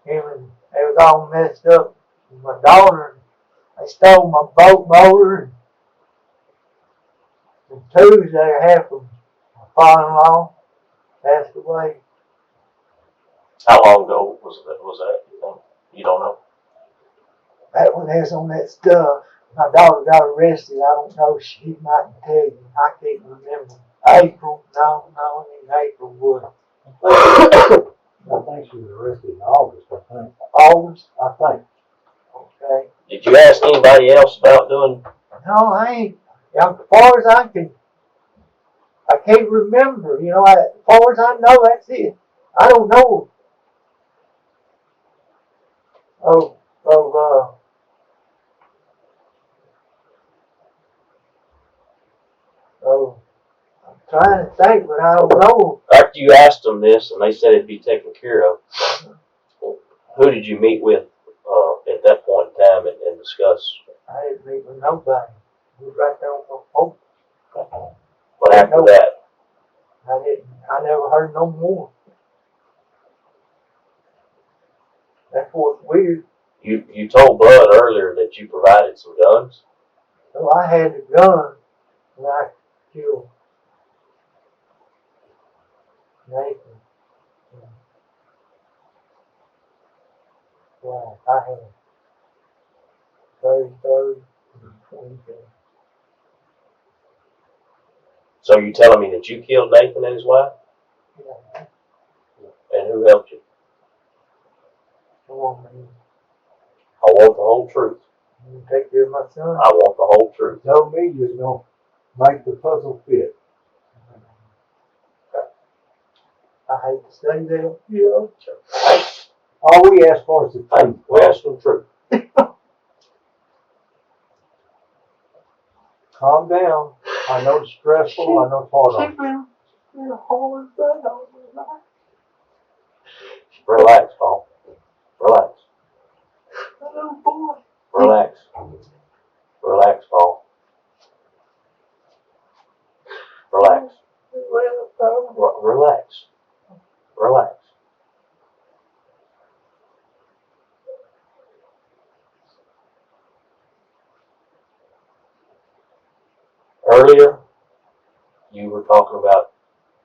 Him and they was all messed up. And my daughter, they stole my boat motor and tools that I had from my father-in-law. Passed away. How long ago was that? You think? You don't know? That one has on that stuff. My daughter got arrested. I don't know. She might tell you. I can't remember. April. No, in April was. I think she was arrested in August, I think. August? I think. Okay. Did you ask anybody else about doing? No, I ain't. As far as I can't remember. As far as I know, that's it. I don't know of I'm trying to think, but I don't know. After you asked them this and they said it'd be taken care of, who did you meet with at that point in time and discuss? I didn't meet with nobody. He was right there on my phone. But after that, I never heard no more. That's what's weird. you told Bud earlier that you provided some guns. So I had the gun when I killed Nathan. Wow, I had 30, 20. So you telling me that you killed Nathan and his wife? Yeah. And who helped you? Come man. I want the whole truth. You take care of my son. I want the whole truth. Told me you was going to make the puzzle fit. I hate to say that. Yeah. All we ask for is the truth. We ask for the truth. Calm down. I know it's stressful. I know it's hard on you. Been a hard day all my life. Relax, Paul. Relax. Hello, boy. Relax. Relax, Paul. Relax. Relax. Relax. Earlier, you were talking about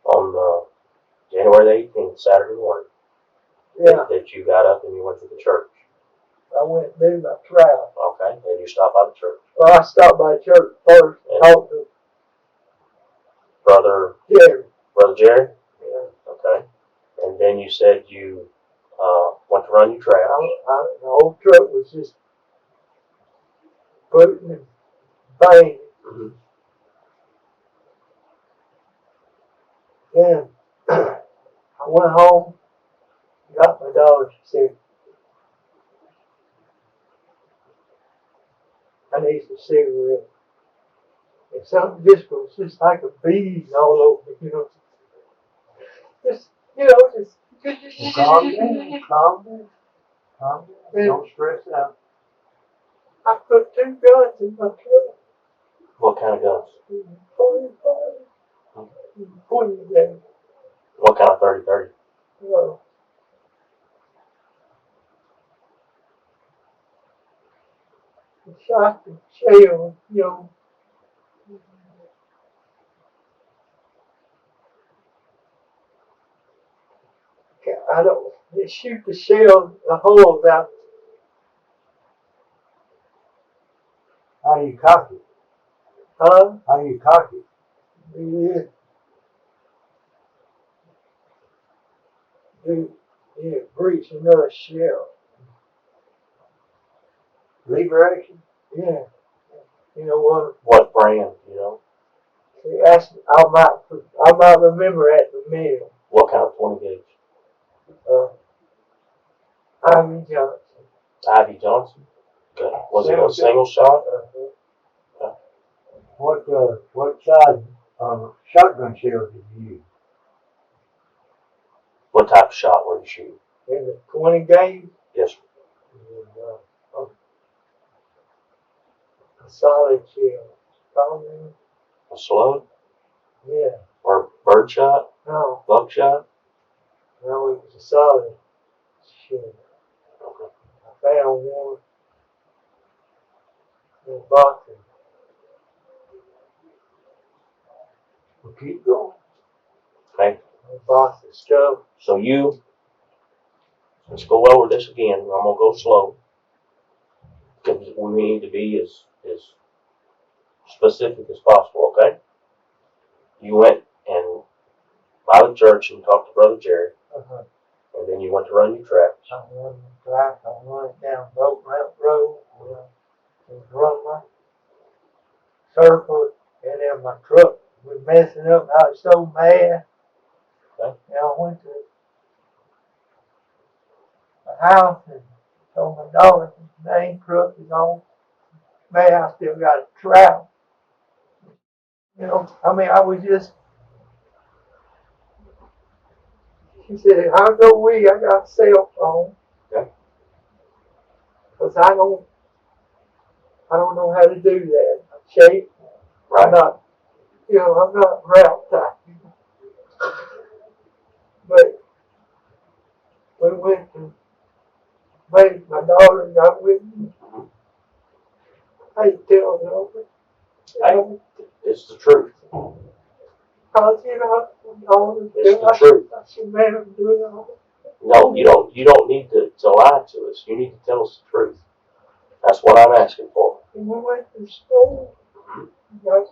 on January the 18th, Saturday morning, Yeah, that you got up and you went to the church. I went and did my trial. Okay, and you stopped by the church. Well, I stopped by the church first and talked to Brother Jerry. Jerry? Yeah. Okay. And then you said you went to run your traps. The whole truck was just putting and banging. Mm-hmm. Yeah. I went home, got my daughter. She said, I need some cigarettes. And something just was just like a bead all over, you know. Just, you know, just. Calm down. Calm down. Calm down. Don't stress out. I put 2 guns in my truck. What kind of guns? 45. 20 days. What kind of 30-30? Well, the shot and shell, you know. I don't, they shoot the shell, the holes out. How do you cock it? Huh? How do you cock it? Yeah. Yeah, breach another shell. Lever action? Yeah. You know what? What brand, you know? See, I might remember at the mill. What kind of 20 gauge? Ivy Johnson. Ivy Johnson? Okay. Was it a single shot? What size shotgun shell did you use? What type of shot were you shooting? In the 20 gauge. Yes, sir. A solid shell. Probably. A slug? Yeah. Or bird shot? No. Buckshot? No, it was a solid shell. Okay. I found one in a box. Well, keep going. Okay. A box of stuff. So let's go over this again. I'm going to go slow. Because we need to be as specific as possible, okay? You went and by the church and talked to Brother Jerry, and then you went to run your traps. I run the track, I run it down Boat Mount Road, run my circle, and then my truck was messing up. I was so mad. Okay. And I went to the house and told my daughter the name truck is on. Man, I still got a trap. You know, I mean, I was just. She said, I'll go with you. I got a cell phone. Okay. Because I don't know how to do that. I'm shaking. Right. I'm not route type. But we went to make my daughter got with me. I ain't telling nobody. Hey, it's the truth. Because, you know, It's the truth. I should man I'm doing all. No, you don't need to lie to us. You need to tell us the truth. That's what I'm asking for. And we went to the store. Got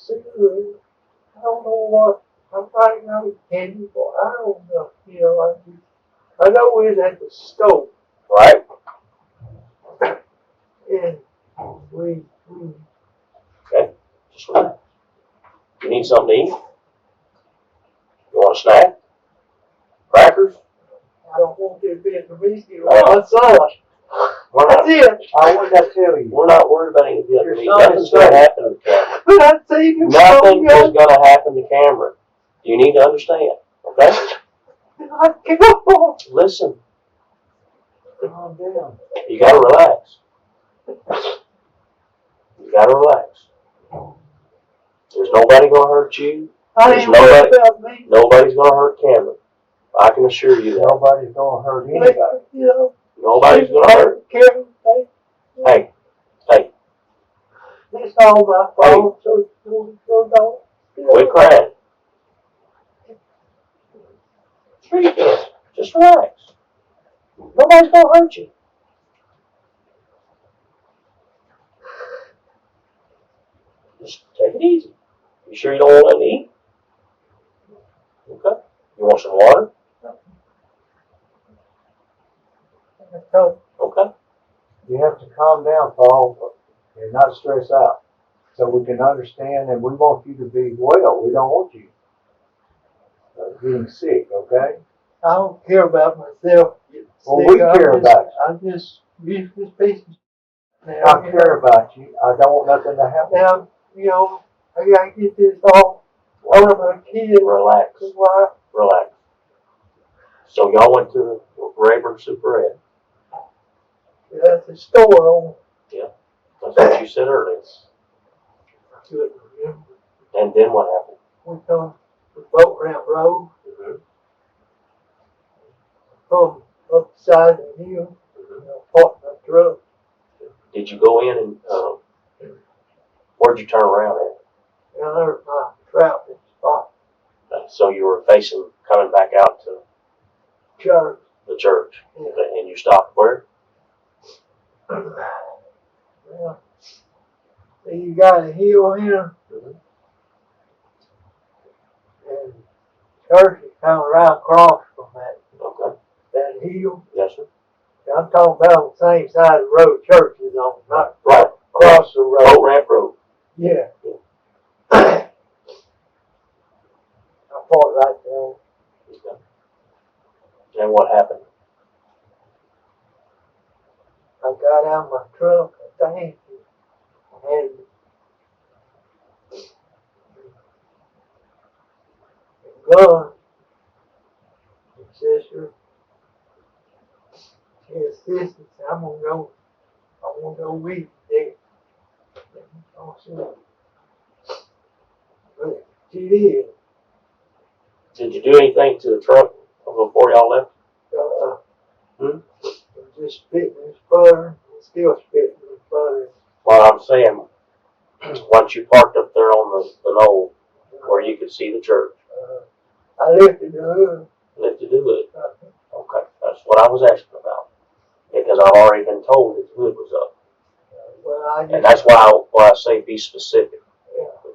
cigarettes. I don't know what. I'm probably not candy for. I don't know. You know, I know we was at the store. Right? And we Okay. Just relax. You need something to eat? You want a snack? Crackers? I don't want to be at the whiskey. That's all. We're That's not, it. What did I tell you? we're not worried about any of the other meat. Your son Nothing's is going to dead. happen to Cameron. But I seen him Nothing so is young. going to happen to Cameron. You need to understand. Okay? I can't. Listen, Calm down. you gotta relax. You gotta relax. There's nobody gonna hurt you. I There's ain't worried about me. Nobody's gonna hurt Cameron. I can assure you that. Nobody's gonna hurt anybody. You know, Nobody's gonna hurt. Kevin, Hey, it's all my fault. So don't. quit crying. Breathe in. Just relax. Nobody's gonna hurt you. Just take it easy. You sure you don't want nothing to eat? Okay. You want some water? Okay. You have to calm down, Paul, and not stress out, so we can understand. And we want you to be well. We don't want you getting sick. Okay? I don't care about myself. Well, we care about you. I'm just useless piece of shit. I care about you. I don't want nothing to happen. Now, you know, I gotta get this all out of my kid. Relax. Why? Relax. So y'all went to the Rayburn Super Ed. That's the store on. That's what you said earlier. I couldn't remember. And then what happened? We come to Boat Ramp Road. From up the side of the hill. Parked my truck. Did you go in and where'd you turn around at? And I hurt my trout spot. So you were facing coming back out to Church. the church. Yeah. Okay, and you stopped where? Well, so you got a hill here. And church is kind of right across from Okay. that hill. Yes, sir. I'm talking about on the same side of the road church is on, not Right. across the road. Boat Ramp Road. Yeah. I parked right there. Okay. And what happened? I got out of my truck, I think, and gun, and sister, his assistant, I'm gonna go with you there. But she did. Did you do anything to the truck before y'all left? Just spitting and sputtering, still spitting and sputtering. Well, I'm saying, once you parked up there on the knoll where you could see the church, I lifted the hood. lifted the hood. Okay, that's what I was asking about. Because I've already been told his hood was up. Well, And that's why I say be specific.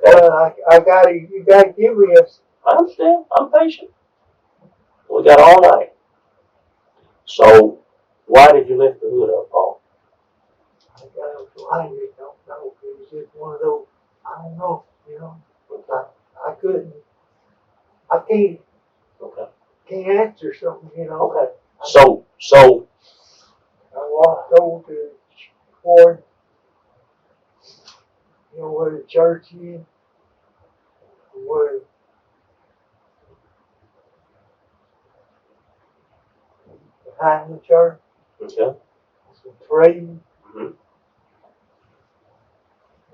Okay? Well, you gotta give me I understand. I'm patient. We got all night. So, why did you lift the hood up, Paul? I just don't know. It was just one of those, I don't know, you know. I couldn't, I Okay. can't answer something, you know. Okay. So, I walked over to Ford, you know, where the church is, where behind the church, okay. some trees. Mm-hmm.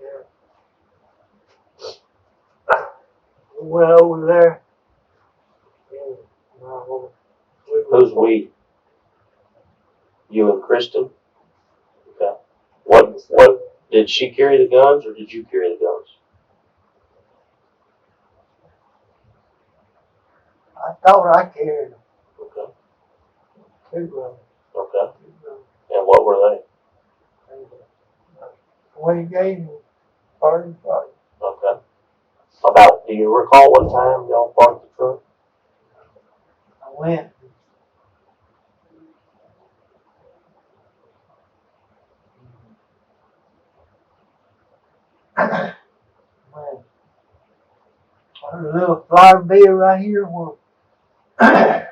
Yeah. We went over there. And, Who's we? You and Kristen? Okay. What, did she carry the guns or did you carry the guns? I thought I carried them. Okay. Two of them. Okay. And what were they? 20 gauge, 30. Okay. Do you recall what time y'all parked the truck? I went. There's a little flower bed right here. Well, not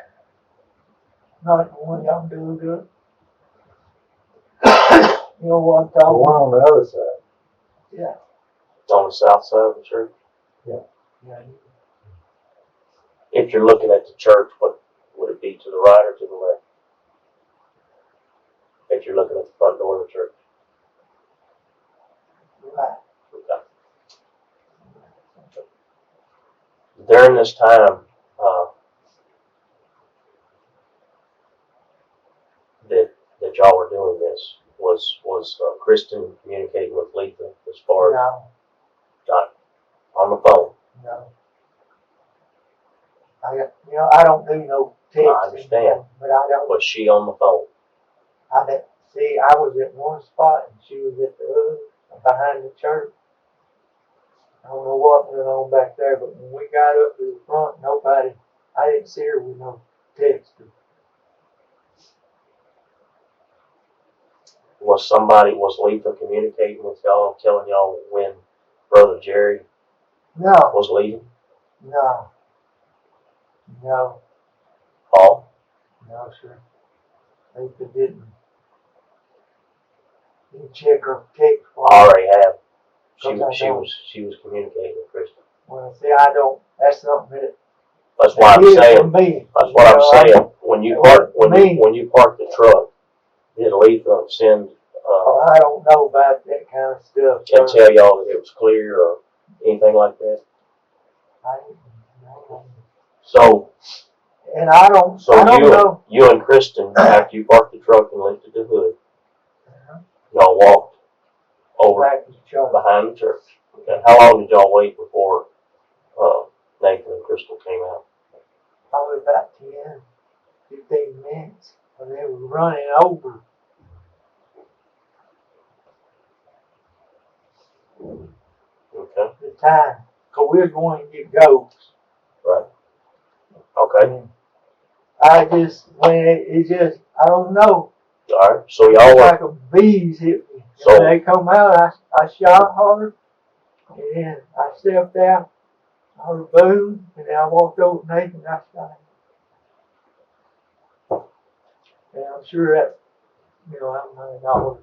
the one y'all doing good. You know what I'm The talking one about? on the other side. Yeah. It's on the south side of the church. Yeah. If you're looking at the church, Would it be to the right or to the left? If you're looking at the front door of the church. Right. Okay. During this time, that y'all were doing this, was Kristen communicating with Letha as far as No, not on the phone? no. I don't do no text. I understand. But I don't. Was she on the phone? See, I was at one spot and she was at the other, behind the church. I don't know what went on back there, but when we got up to the front, I didn't see her with no text. Was Letha communicating with y'all, telling y'all when Brother Jerry No, was leaving? no, Paul? no, sir. They didn't check her text. I already have. She Sometimes I was communicating with Kristen. Well, see, I don't. That's something that. That's why I'm saying. Me. That's what I'm saying. When you park the truck, did Letha send? I don't know about that kind of stuff. Can tell y'all that it was clear or anything like that. I don't know. So. And I don't know. You and Kristen, after you parked the truck and lifted the hood, y'all walked over Back to the church. behind the church. Okay. How long did y'all wait before Nathan and Krystal came out? Probably about 10, 15 minutes. And they were running over. Okay. The time. Because we were going to get goats. Right. Okay. And I don't know. All right. So y'all were. Like a bees hit me. So when they come out, I shot hard. And then I stepped out. I heard a boom. And then I walked over to Nathan and I shot him. And I'm sure that, $100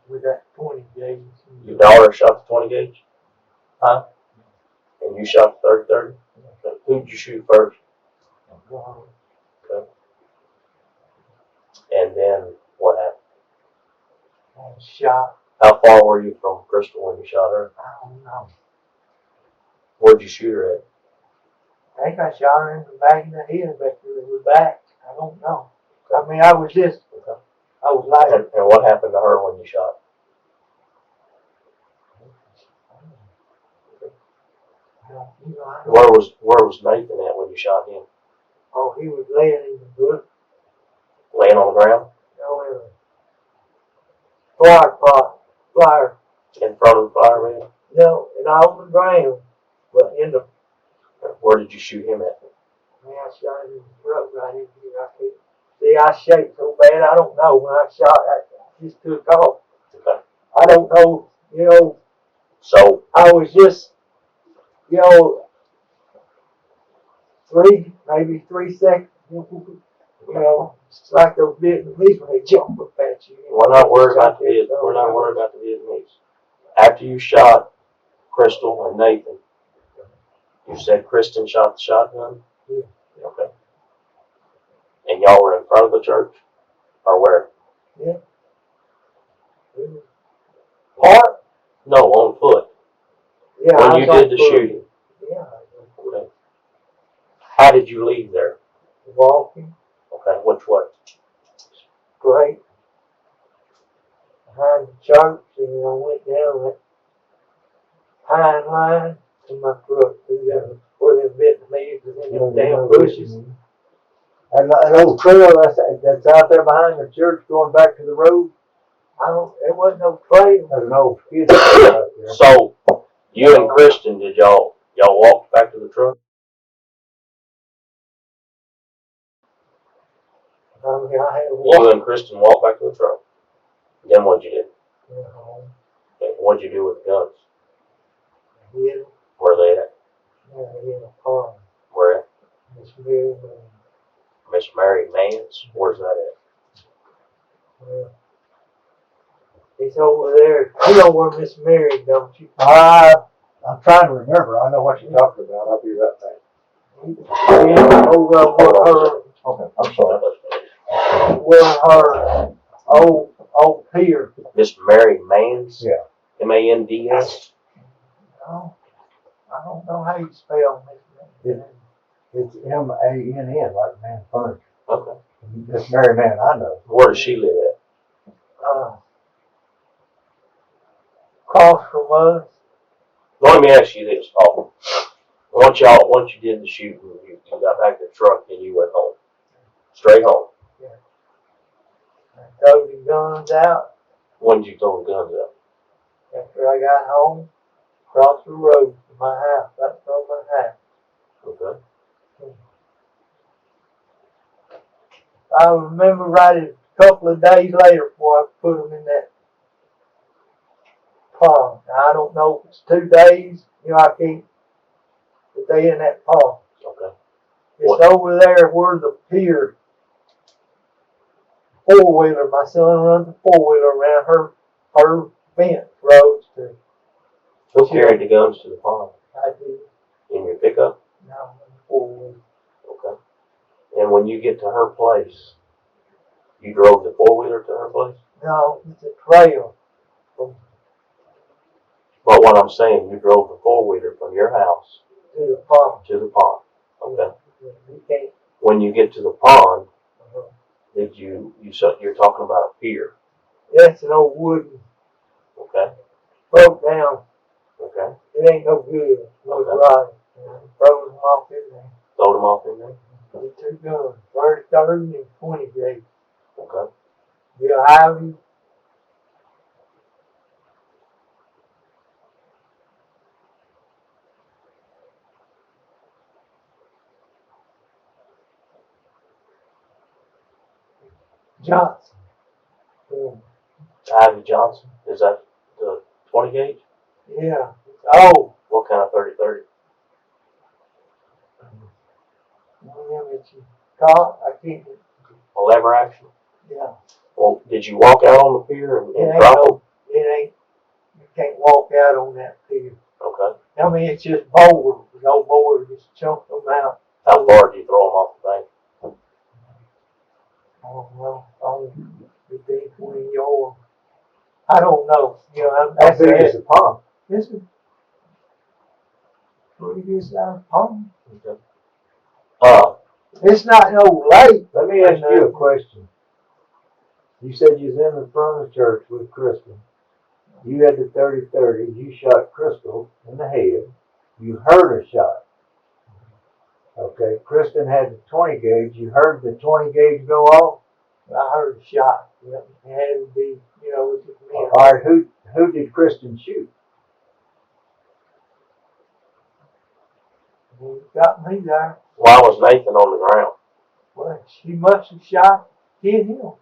with that 20 gauge. Your daughter shot the 20 gauge? Huh? And you shot the 30-30? Okay. Who'd you shoot first? Okay. And then what happened? And shot. How far were you from Krystal when you shot her? I don't know. Where'd you shoot her at? I think I shot her in the back of the head, back to the back. I don't know. I mean, I was like. And what happened to her when you shot? Where was Nathan at when you shot him? Oh, he was laying in the bush. Laying on the ground? No, Flyer. In front of the fire man? No, and on the ground. But in the. Where did you shoot him at? Man, I shot him in the throat right in here. See, I shaked so bad, I don't know. When I shot, I just took off. Okay. I don't know, So. I was just, maybe 3 seconds. It's like those Vietnamese when they jump up at you. We're not worried about the Vietnamese. After you shot Krystal and Nathan, you said Kristen shot the shotgun? Yeah. Okay. And y'all were in front of the church? Or where? Yeah. Park? No, on foot. Yeah. When you did the shooting? Yeah. Okay. How did you leave there? Walking. Okay, which way? Straight. Behind the church, and I went down that pine line to my truck where them Vietnamese was in them damn bushes. And an old trail that's out there behind the church going back to the road. There wasn't no trail. There's an old skid out there. So, you and Kristen, did y'all walk back to the truck? You and Kristen walked back to the truck. Then what'd you do? Okay, what'd you do with the guns? Yeah. Where they at? In a car. Where at? Miss Mary Mann's? Where's that at? Well, he's over there. You know where Miss Mary, don't you? I'm trying to remember. I know what you're talking about. I'll be right back. Over with her, Okay, I'm sorry. with her old peer. Miss Mary Mans? Yeah. M-A-N-D-S? No, I don't know how you spell Miss. It's M-A-N-N, like man furniture. Okay. Miss Mary Man, I know. Where does she live at? Across from us. Let me ask you this, Paul. Once you did the shooting, you got back to the truck and you went home. Straight home. I threw the guns out When did you throw the guns up? after I got home. Across the road from my house, right from my house. Okay. I remember right a couple of days later before I put them in that pond. Now, I don't know if it's 2 days, I can't, but they in that pond. Okay. It's over there where the pier, four-wheeler, my son runs a four-wheeler around her fence roads to. Who carried the guns to the pond? I did. In your pickup? No, four-wheeler. Okay. And when you get to her place, you drove the four-wheeler to her place? No, it's a trail. But what I'm saying, you drove the four-wheeler from your house To the pond. to the pond. Okay. You can't. When you get to the pond, you're talking about a pier. That's an old wooden, Okay. broke down. Okay. It ain't no good. No right. Throw them off in there. Throw them off in there? The 2 guns. 30 and 20 gauge. Okay. Bill Ivy. Johnson. Ivy Johnson? Is that the 20 gauge? Yeah. Oh. What kind of 30-30? I can't. A lever action? Yeah. Well, did you walk out on the pier and drop them? It ain't. You can't walk out on that pier. Okay. I mean, it's just board. No board. Just chunk them out. How far did you throw them off the bank? Oh, well, only 15, 20 yards. I don't know. How That's big is it. the pond? This is pretty good size pond. Okay. It's not no lake. Let me ask you a question. You said you was in the front of the church with Kristen. You had the 30-30. You shot Krystal in the head. You heard a shot. Okay. Kristen had the 20 gauge. You heard the 20 gauge go off. I heard a shot. Yep. It had to be, it just me. All right. Who did Kristen shoot? He got me there. Why was Nathan on the ground? Well, she must have hit him.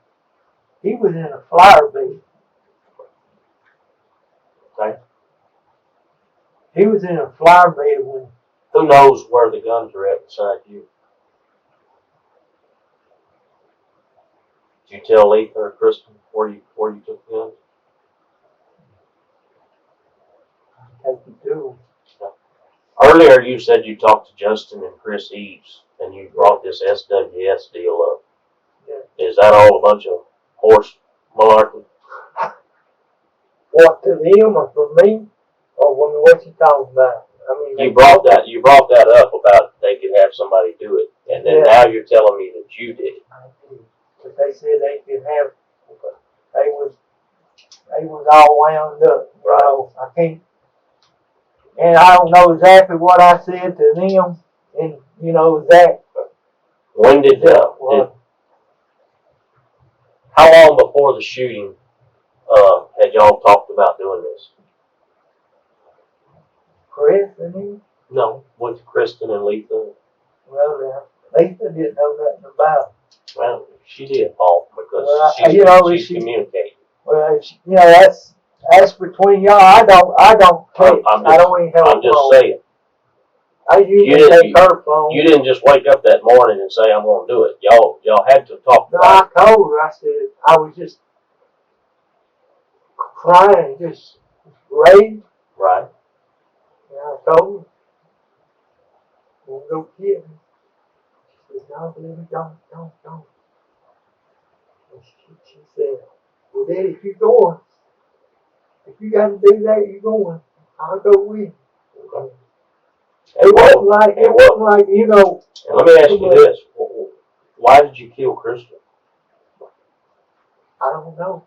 He was in a flower bed. Okay. He was in a flower bed when. Who knows where the guns are at beside you? Did you tell Letha or Kristen where you took the guns? Take you to. Earlier you said you talked to Justin and Chris Eves and you brought this SWS deal up. Yeah. Is that all a bunch of horse malarkey? What, to them or for me? Or what you talking about? I mean, You brought that up about they could have somebody do it, and then now you're telling me that you did it. I did. But they said they could have. They was all wound up. Right. So I can't. And I don't know exactly what I said to them. And that. When did how long before the shooting had y'all talked about doing this? Chris and him? No, with Kristen and Letha. Well, Letha didn't know nothing about it. Well, she did, Paul, because she's communicating. Well, that's between y'all. I don't take. I don't even have I'm just saying. I usually take her phone. You didn't just wake up that morning and say, I'm going to do it. Y'all had to talk about it. I told her, I said, I was just crying, just raged. Right. And I told her, we'll go kill him. She said, no, baby, don't. And she said, well, Daddy, if you're going, if you got to do that, you're going. I'll go with you. It wasn't like, you know. And let me ask you this. Why did you kill Krystal? I don't know.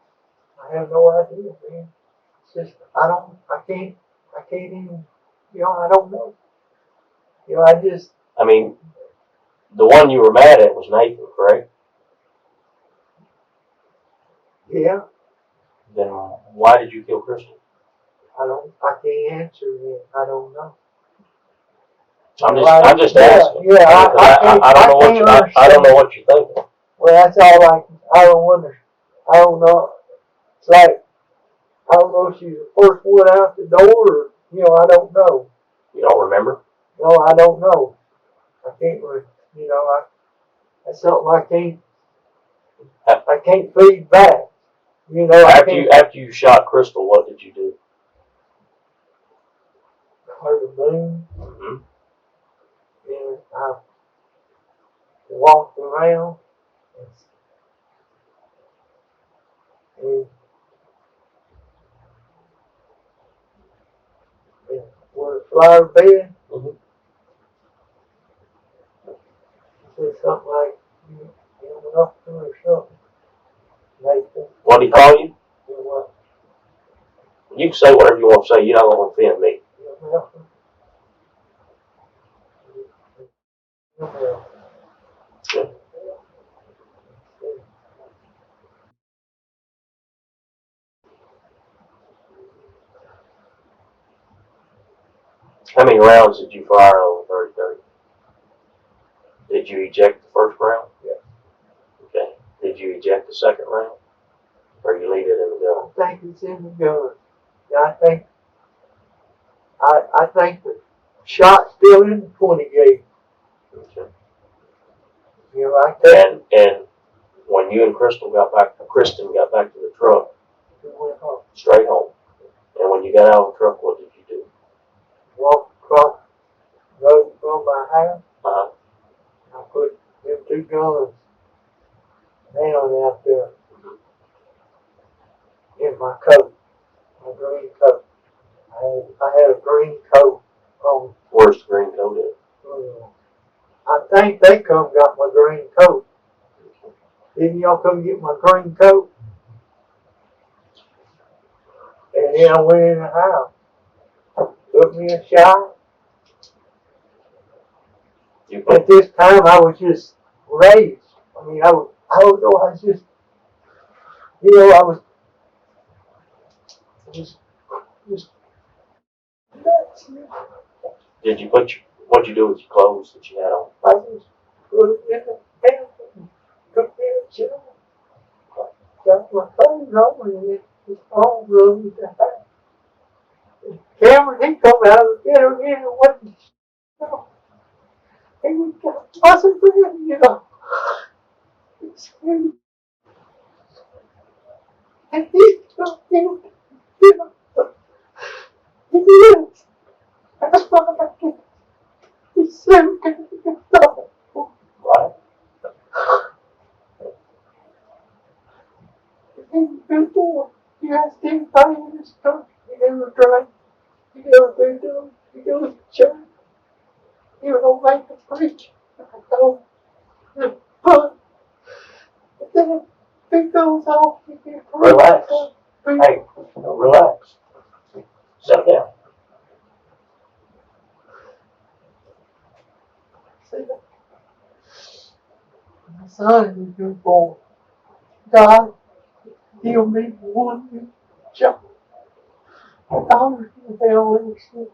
I have no idea, man. It's just, I can't even, you know, I don't know. You know, I mean, the one you were mad at was Nathan, correct? yeah, Then why did you kill Krystal? I can't answer that. I don't know. I'm just asking. Yeah, I don't know what you're thinking. Well, that's all I don't wonder. I don't know. It's like, I don't know if she's the first one out the door or, you know, I don't know. You don't remember? No, I don't know. I can't, you know, that's something I can't feed back. You know, after you shot Krystal, what did you do? Heard the moon, Mm-hmm. and I walked around and where the flower bed, Mm-hmm. said something like, you went up to or something. Nathan, What did he call you? you know what? You can say whatever you want to say. You're not going to offend me. How many rounds did you fire on the 30-30? Did you eject the first round? Yeah. Okay. Did you eject the second round? Or you leave it in the gun? I think it's in the gun. Yeah, I think the shot's still in the 20 gauge. Okay. You know, I think And when you and Kristen got back to the truck, it went home. straight home. And when you got out of the truck, what did you do? Walked across the road from my house. Uh-huh. I put them two guns down out there in my coat, my green coat. I had a green coat on. Where's the green coat at? I think they come got my green coat. Didn't y'all come get my green coat? And then I went in the house, took me a shower. At this time, I was just raised. I mean, I don't know, I was just, you know, I was just nuts. Did you what'd you do with your clothes that you had on? I just put it in the bathroom, took me a shower, got my clothes on, and it was all ruined the house. Cameron, he come out of the bedroom and wasn't, you know, he was fussing for him, you know. And he's you know, he is. That's why I can't. He's so good. Right. He's a good boy. He has anybody in his truck. He never drank. He never been to. He goes to church. He don't make a preach. I told him. But then it goes off. He gets Relax. Hey, relax. Sit down. My son is a good boy. God, he'll me one good job. My daughter's in hell in shit.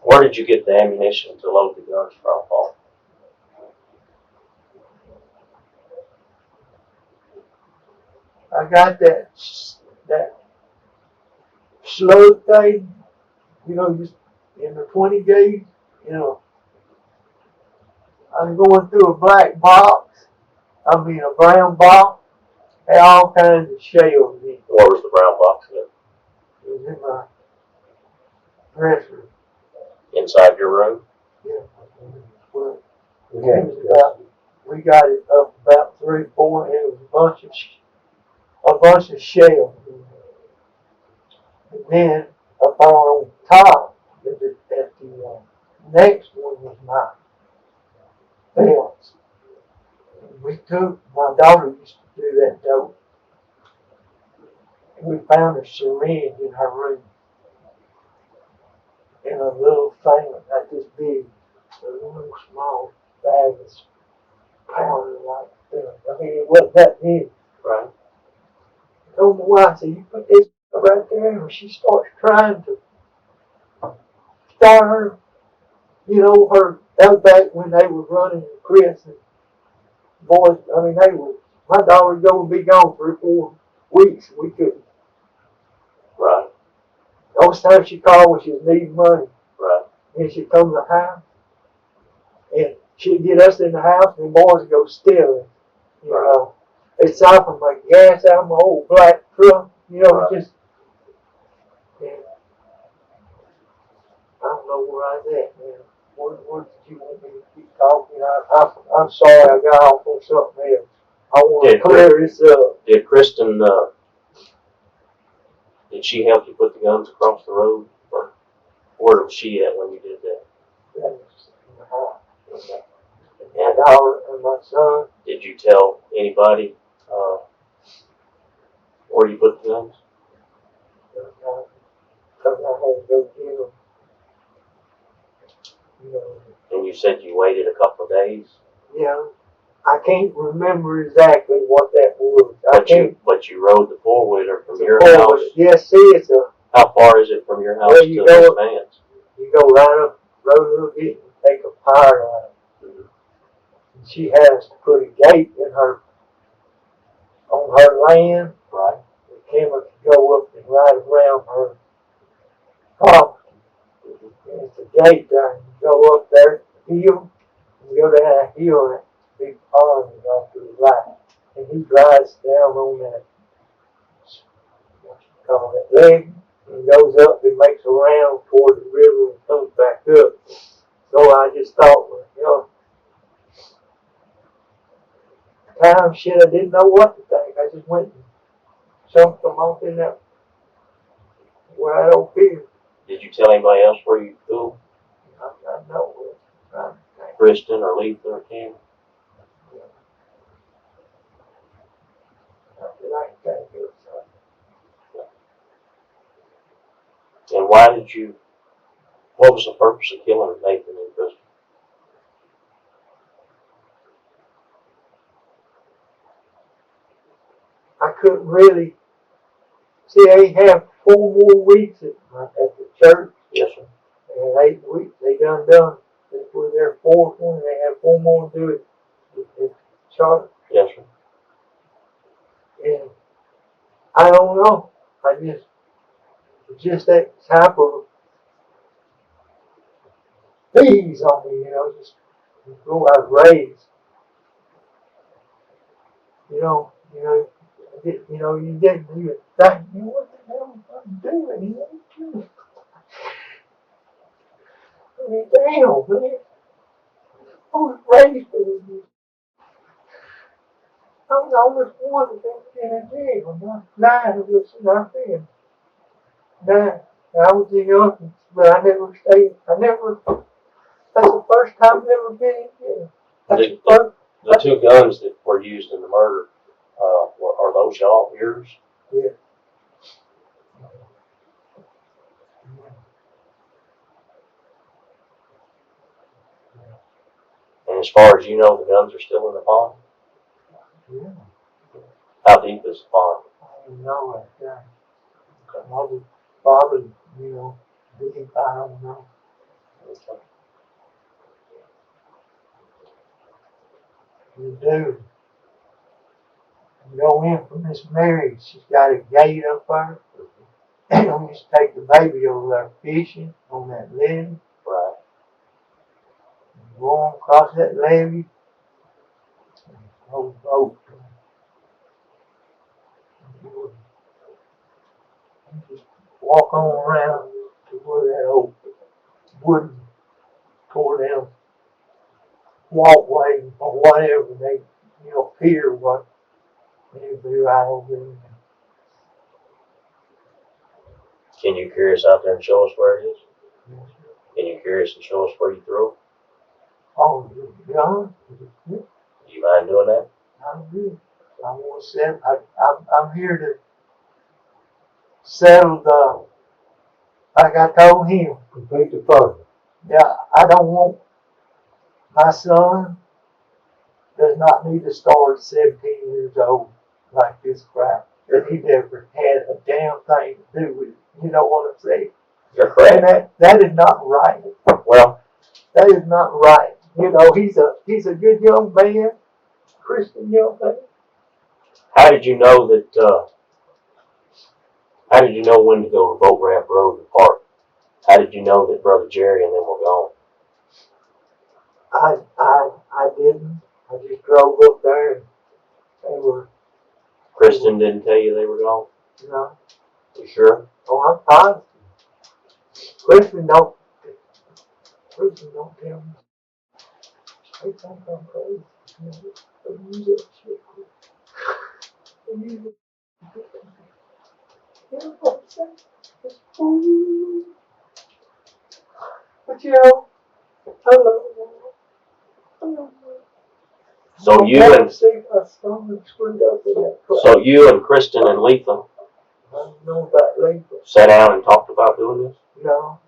Where did you get the ammunition to load the guns from, Paul? I got that slug thing, you know, just in the 20 gauge, you know. I'm going through a black box, a brown box, had all kinds of shells in it. Where was the brown box in? It was in my dresser. inside your room? Yeah. Well, we got it up about 3 or 4, and it was a bunch of shells. And then up on top, at the next one was my belts. My daughter used to do that dope. And we found a syringe in her room. In a little thing like this big, a little small bag of powder like that. I mean, it wasn't that big. Right. I told my wife, I said, you put this right there, and she starts trying to start her, that was back when they were running Kristen. Boys, I mean, my daughter would be gone 3 or 4 weeks. We couldn't. Right. Those times she called when she was needing money. Right. And she'd come to the house, and she'd get us in the house, and the boys would go stealing. You know, they siphoned my gas out of my old black truck. Just. And I don't know where I was at, man. Where did you want me to keep talking? I'm sorry, I got off on something else. I want to clear this up. Did Kristen, did she help you put the guns across the road? Or where was she at when you did that? That was in the house. And my daughter and my son. Did you tell anybody where you put the guns? Because I had to go get them. And you said you waited a couple of days? Yeah. I can't remember exactly what that was. But you rode the 4-wheeler from your house? Yeah, see, it's a... How far is it from your house to Miss Vance? You go right up the road a little bit and take a power line. And she has to put a gate on her land. Right. The camera can go up and right around her property. And it's a gate there. You go up there, the hill, and you go down that hill, and that big pond is off to the right. And he drives down on that, what you call it, leg, and goes up and makes a round toward the river and comes back up. So I just thought, time shit, I didn't know what to think. I just went and jumped them off in that right over here. Did you tell anybody else where you flew? I know it. Kristen or Letha or Kim? And what was the purpose of killing Nathan and Kristen? I couldn't really see. They have 4 more weeks at the church. Yes, sir. And 8 weeks they done. This was their 4th one. They have 4 more to do it at the church. Yes, sir. And I don't know. Just that type of fees on me, just go out raised. You didn't even think, what the hell am I doing here? I mean, damn, man. I was raised for this. I'm the only one that's in jail. 9 of us in our family. 9. I was the youngest, but I never stayed. That's the first time I've ever been in jail. The 2 guns that were used in the murder, are those yours? Yeah. And as far as you know, the guns are still in the pond? Yeah. How deep is the pond? I don't know that. Probably, deep, I don't know. Okay. You do. You go in from Miss Mary, she's got a gate up there. And I used to take the baby over there fishing on that levee. Right. Go on across that levee. Old boat. Just walk on around to where that old wooden toward them walkway or whatever they, pier what they do out over there. Can you carry us out there and show us where it is? Can you carry us and show us where you threw it? Oh, yeah. Do you mind doing that? I'm good. I want to settle. I'm here to settle like I told him. Complete the puzzle. Yeah, I don't want my son does not need to start at 17 years old like this crap. That he never had a damn thing to do with it. You know what I'm saying? You're correct. And that is not right. Well, that is not right. He's a good young man, Christian young man. how did you know that? How did you know when to go to Boat Ramp Road and park? How did you know that Brother Jerry and them were gone? I didn't. I just drove up there and they were. Kristen didn't tell you they were gone? No. You sure? Oh, I'm positive. Kristen don't tell me. They think I'm crazy. They use that shit. They use it. You know what I'm saying? It's fool. But hello. So you and Kristen and Letha sat down and talked about doing this? No.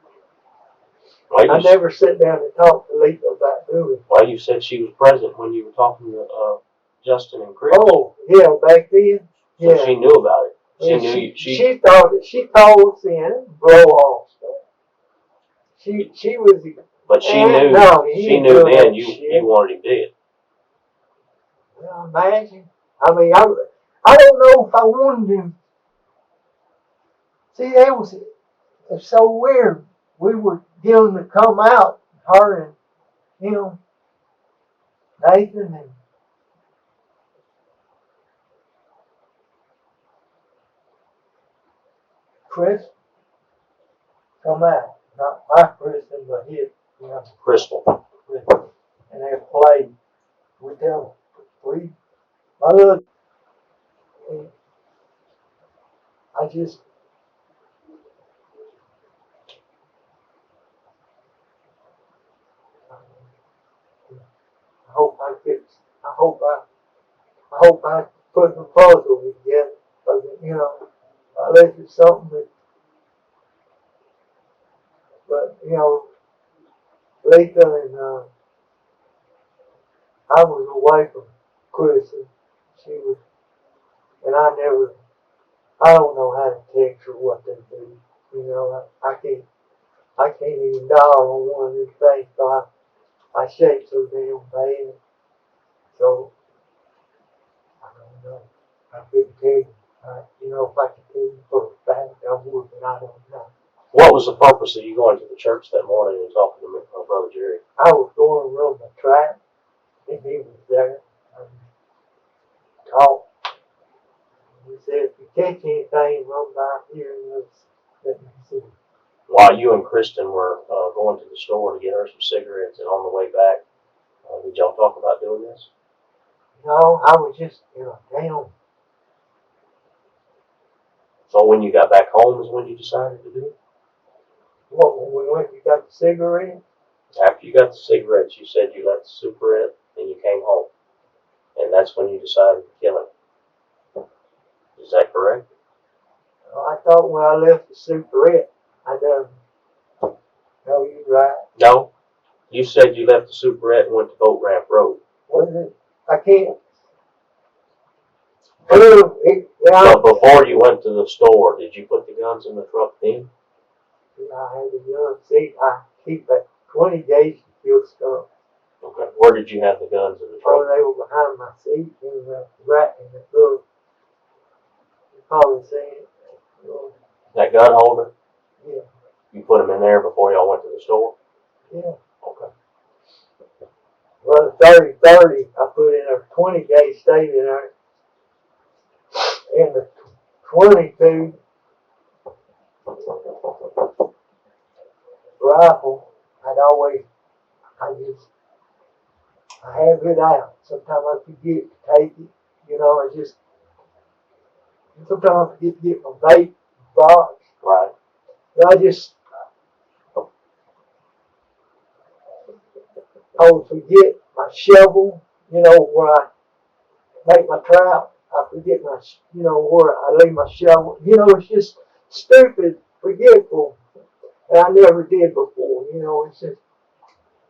I never sit down and talk to Letha about doing it. Why you said she was present when you were talking to Justin and Chris? Oh, yeah, back then. So Yeah. she knew about it. She thought that she called us in and blow off stuff. She was. But she knew. No, she knew then you wanted him dead. Well, imagine. I mean, I don't know if I wanted him. See, it's so weird. We were going to come out, her and him, Nathan and Chris, come out. Not my Kristen, but his, Krystal. and they played. My little, I just, I hope I put the puzzle together. Unless it's something that, but Letha and I was away from Chris, and she was, and I don't know how to text her what they do. I can't even dial on one of these things, so I shake so damn bad. So, I don't know. I couldn't tell you. If I could tell you for a fact, I would, but I don't know. What was the purpose of you going to the church that morning and talking to my Brother Jerry? I was going to run my track, and he was there. Talked. He said, if you catch anything, run by here and let me see. While you and Kristen were going to the store to get her some cigarettes and on the way back, did y'all talk about doing this? No, I was just, down. So when you got back home is when you decided to do it? What, when we went, you got the cigarette? After you got the cigarettes, you said you left the superette and you came home. And that's when you decided to kill him. Is that correct? I thought when I left the superette, I done. No, you're right. No. You said you left the superette and went to Boat Ramp Road. What is it? I can't. But before you went to the store, did you put the guns in the truck then? Yeah, I had the gun. See, I keep that 20 gauge to kill skunk. Okay. Where did you have the guns in the truck? Oh, they were behind my seat in the rack in the book. You probably seen it. That gun holder? Yeah. You put them in there before y'all went to the store? Yeah. Okay. Well, the 30-30, I put in a 20 gauge stayed in there. And the 22 rifle, I have it out. Sometimes I forget to take it. You know, sometimes I forget to get my vape box. Right. But I would forget my shovel, you know, where I make my trap. I forget where I leave my shovel. You know, it's just stupid, forgetful. And I never did before. You know, it's just,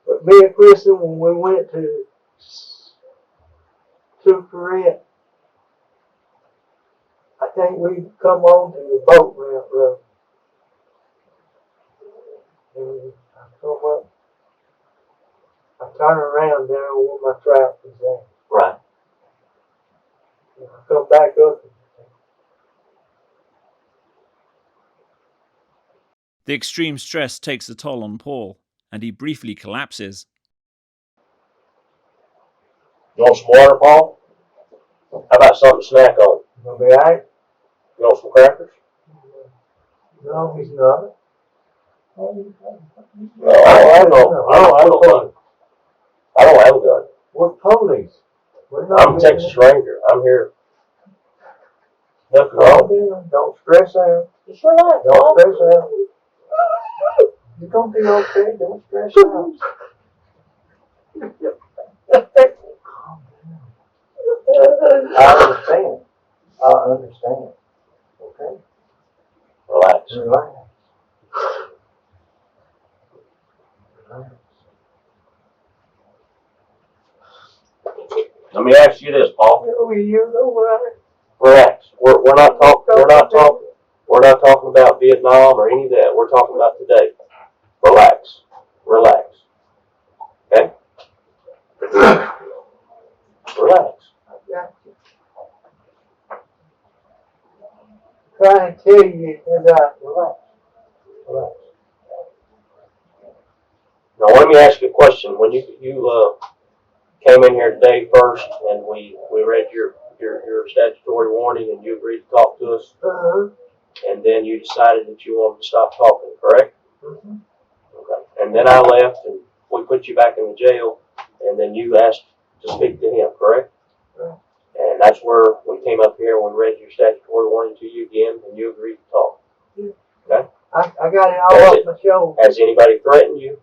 but me and Kristen, when we went to Supervised, I think we come on to the boat ramp road. And I come up, I turn around there where my trap is at. Right. And I come back up. The extreme stress takes a toll on Paul, and he briefly collapses. You want some water, Paul? How about something to snack on? You gonna be alright? You want some crackers? No, he's not. I don't have a gun. I don't have a gun. We're police. I'm a Texas Ranger. I'm here. Nothing wrong. Don't stress out. Just relax. Don't stress out. You're gonna be okay. Don't stress out. I understand. I understand. Okay? Relax. Relax. Relax. Let me ask you this, Paul. You're alright. Relax. We're not talking about Vietnam or any of that. We're talking about today. Relax. Relax. Okay? Relax. Try and tell you that Relax. Relax. Now let me ask you a question. When you came in here today first and we read your statutory warning and you agreed to talk to us, and then you decided that you wanted to stop talking, correct? Mm-hmm. Okay. And then I left and we put you back in the jail and then you asked to speak to him, correct? Right. And that's where we came up here and we read your statutory warning to you again and you agreed to talk. Yeah. Okay? I got it all off my shoulder. Has anybody threatened you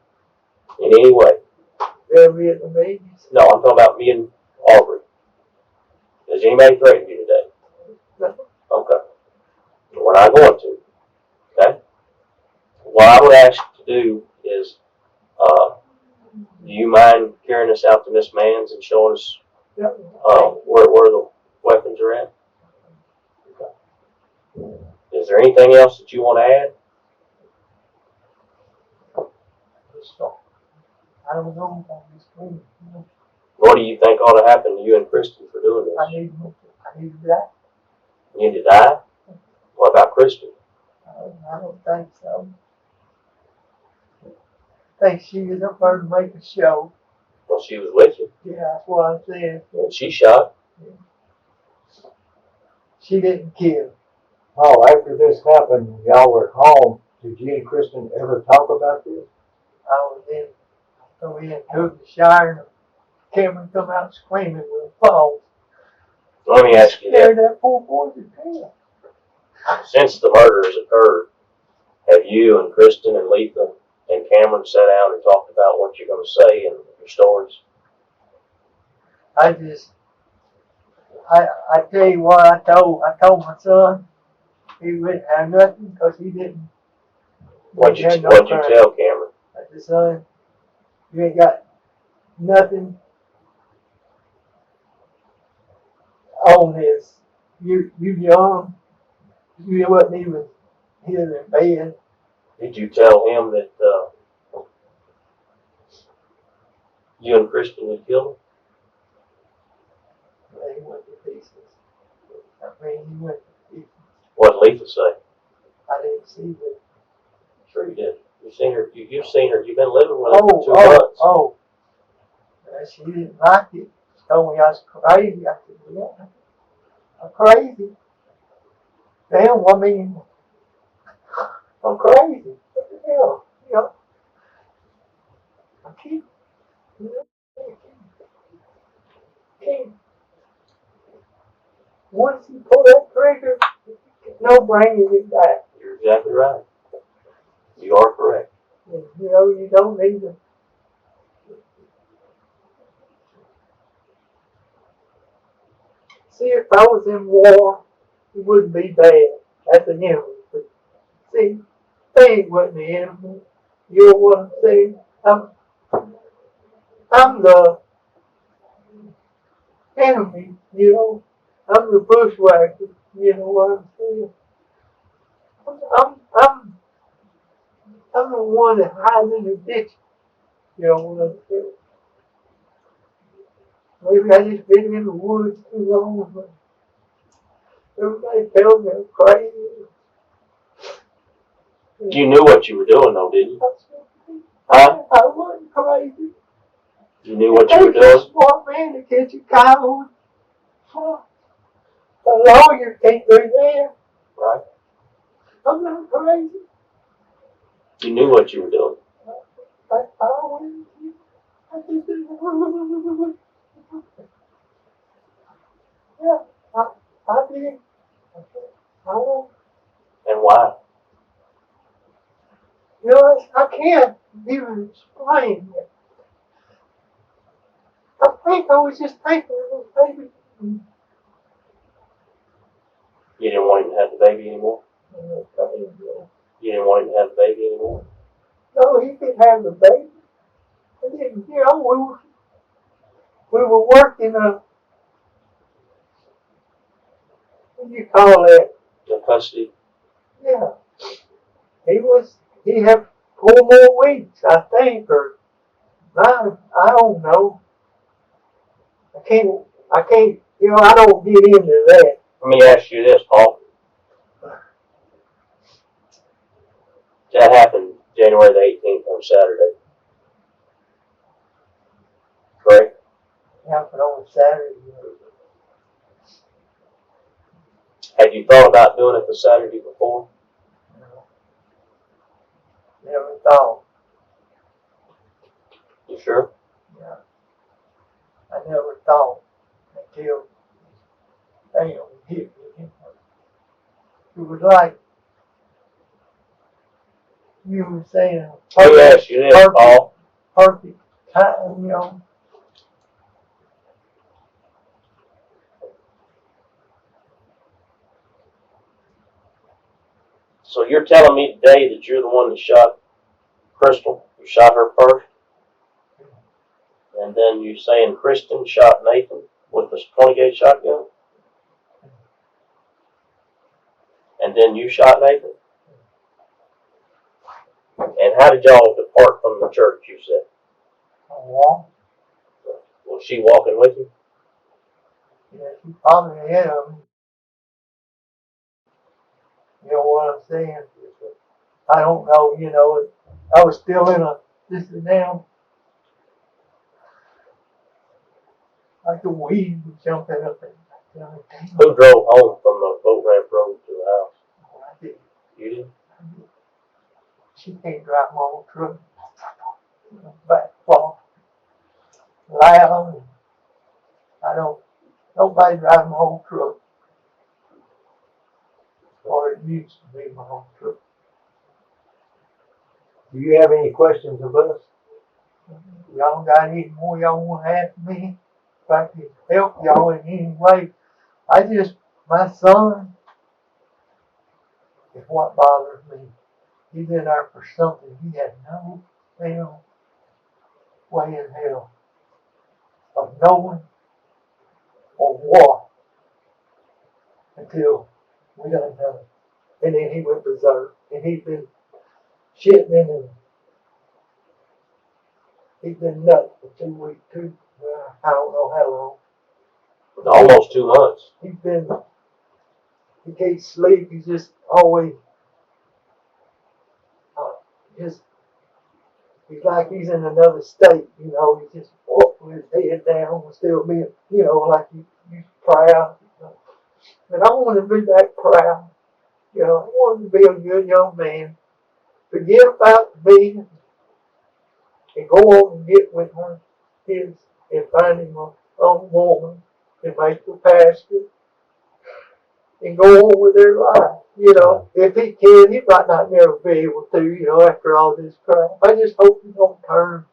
in any way? They're Vietnamese. No, I'm talking about me and Aubrey. Has anybody threatened you today? No. Okay. We're not going to. Okay? What I would ask you to do is, do you mind carrying us out to Miss Mann's and showing us where the weapons are at? Okay. Is there anything else that you want to add? I don't know about this thing. What do you think ought to happen to you and Kristen for doing this? I need to die. You need to die? What about Kristen? I don't think so. I think she was up there to make a show. Well, she was with you. Yeah, that's what I said. And she shot. She didn't kill. Oh, after this happened, y'all were at home. Did you and Kristen ever talk about this? I was in, so we had to the shower and Cameron come out screaming with a fall. Let me ask you Scared that. that poor boy to death. Since the murders occurred, have you and Kristen and Letha and Cameron sat down and talked about what you're going to say and your stories? I tell you what I told my son he wouldn't have nothing because he didn't. What'd you tell Cameron? I said, son, you ain't got nothing on this. You young. You wasn't even here in bed. Did you tell him that you and Kristen had killed him? He went to pieces. I mean, he went to pieces. What did Letha say? I didn't see that. Sure you did. You've seen her. You've seen her. You've been living with her for 2 months. Oh. She didn't like it. She told me I was crazy. I said, yeah, I'm crazy. Damn, I mean, I'm crazy. What the hell? You know, I keep bringing it back. You're exactly right. You are correct. And, you know, you don't need to. See, if I was in war, it wouldn't be bad at the enemy. But see, they wasn't the enemy. You know what I'm saying? I'm the enemy, you know. I'm the bushwhacker, you know what I'm saying? I'm I'm the one that hides in the ditch, you know what I'm saying? Maybe I just been in the woods too long, but everybody tells me I'm crazy. You knew what you were doing, though, didn't you? Huh? I wasn't crazy. You knew what you were It takes a doing? smart man to catch a coyote. A lawyer can't do that. Right. I'm not crazy. You knew what you were doing. I just did. Yeah, I did. I won't. And why? You know, I can't even explain it. I think I was just thinking it was baby. You didn't want him to have the baby anymore? You didn't want him to have the baby anymore? No, he could have the baby. I didn't, you know, we were working what do you call that? The custody? Yeah. He had 4 more weeks, I think, or I don't know. I can't, you know, I don't get into that. Let me ask you this, Paul. That happened January the 18th on Saturday. Correct? Happened on Saturday. Had you thought about doing it the Saturday before? No, never thought. You sure? Yeah. I never thought until damn it hit me. It was like you were saying, Let me ask you this, Paul. perfect time, you know. So you're telling me today that you're the one that shot Krystal? You shot her first? And then you're saying Kristen shot Nathan with the 20 gauge shotgun? And then you shot Nathan? And how did y'all depart from the church, you said? I walked. Was she walking with you? Yeah, she probably hit him. You know what I'm saying? I don't know, you know. I was still in this is now, like the weed was jumping up and down. Who drove home from the boat ramp road to the house? I did. You did? She can't drive my own truck. Back far. Loud. Nobody drives my own truck. Or it used to be my own truck. Do you have any questions of us? Y'all got any more y'all want to ask me? If I can help y'all in any way. My son is what bothers me. He's in there for something he had no damn way in hell of knowing or what until we done done it. And then he went berserk. And he's been shitting and he's been nuts for 2 weeks, I don't know how long. Almost 2 months. He can't sleep. He's just always, he's like he's in another state, you know. He's just with his head down, still being, you know, like he's proud. You know. And I want to be that proud. You know, I want to be a good young man. Forget about me and go on and get with his and find him a woman and make the pastor and go on with their life. You know, if he can, he might not never be able to, you know, after all this crap. I just hope he don't turn.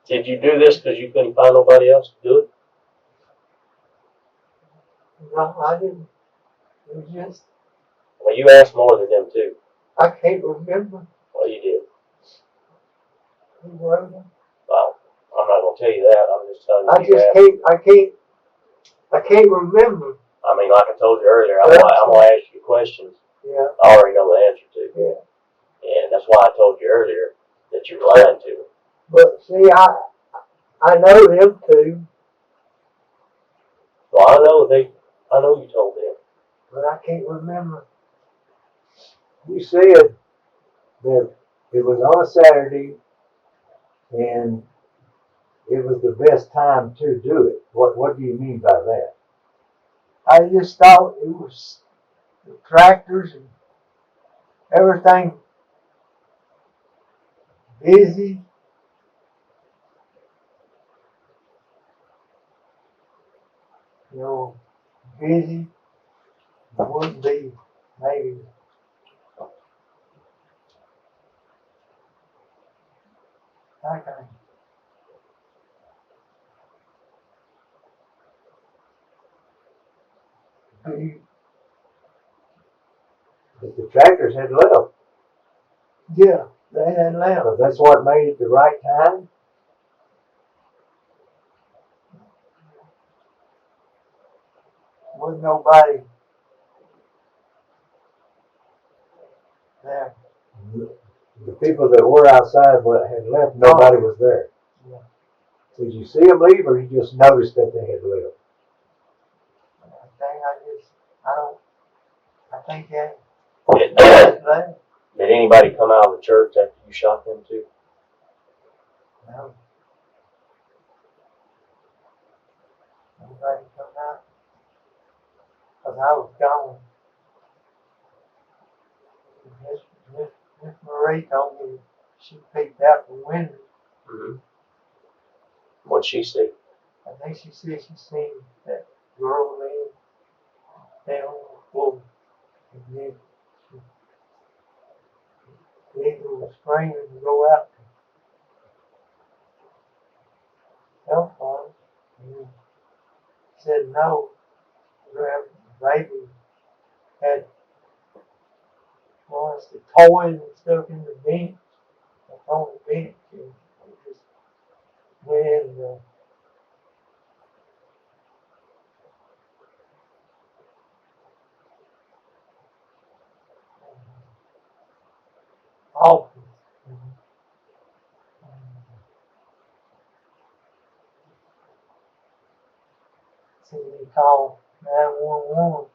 Did you do this because you couldn't find nobody else to do it? No, I didn't. It was just, Well, you asked more than them too. I can't remember Well, you did. who wrote them. Well, I'm not gonna tell you that. I'm just telling you. I just can't remember. I mean, like I told you earlier, I'm gonna ask you questions Yeah, I already know the answer to. yeah. And that's why I told you earlier that you're lying to me. But see, I know them two, Well, I know you told them. but I can't remember. You said that it was on a Saturday and it was the best time to do it. What do you mean by that? I just thought it was the tractors and everything busy. You know, busy. It wouldn't be maybe. I can. Be, But the tractors had left. yeah, they had left. So that's what made it the right time. Wasn't nobody there. The people that were outside had left. Nobody was there. Yeah. Did you see them leave, or you just noticed that they had left? I think they Did, left. did anybody come out of the church after you shot them too? No. Nobody come out. Because I was gone. Miss Marie told me she peeked out the window. Mm-hmm. What'd she say? I think she said she seen that girl laying down on the floor. And then the eagle was screaming to go out to help her. And said no. The baby had lost the toys and stuff in the bench, on the bench, and it just went in the office. So they called 911.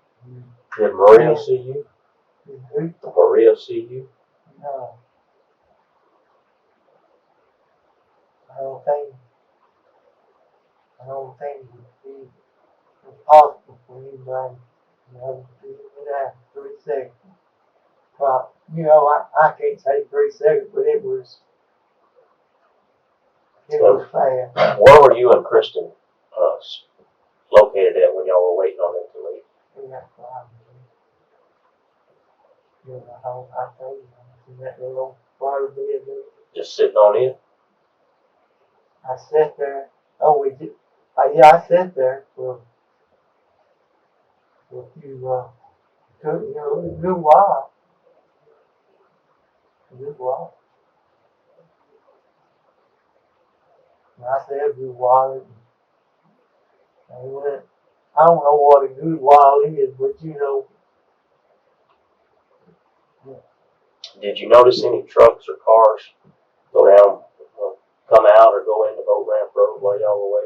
Did Maria see you? Did Maria see you? No, I don't think it would be possible for anybody, you know, to do that 3 seconds. But, you know, I can't say 3 seconds, but it was fast. Where were you and Kristen located at when y'all were waiting on them to leave? And that's why I was, I told you, I was in that little water bed there. Just sitting on it? I sat there. Oh, we did. Yeah, I sat there for a few, you know, a good while. A good while. And I said a good while. And he went, I don't know what a good while is, but you know. Did you notice any trucks or cars go down, come out or go into Boat Ramp Road while y'all were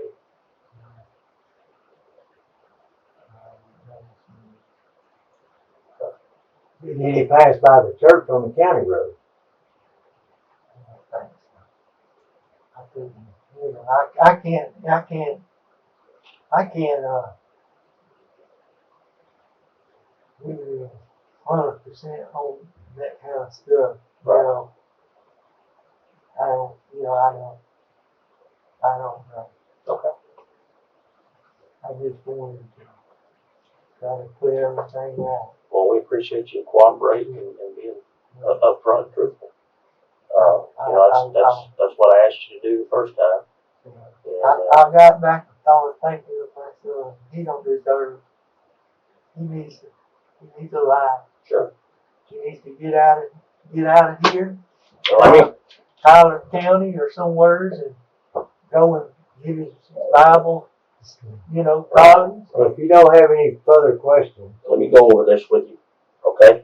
waiting? Did he pass by the church on the county road? I couldn't, you know, I can't, really 100% on that kind of stuff. You know, I don't know. Okay. I just wanted to Trying to clear everything out. Well, we appreciate you cooperating and being upfront and truthful. That's what I asked you to do the first time. I got back and started thinking of myself, he don't deserve, he needs a life. Sure. He needs to get out of here, Well, I mean, Tyler County or somewheres, and go and get his Bible, college. Well, if you don't have any further questions, let me go over this with you, okay?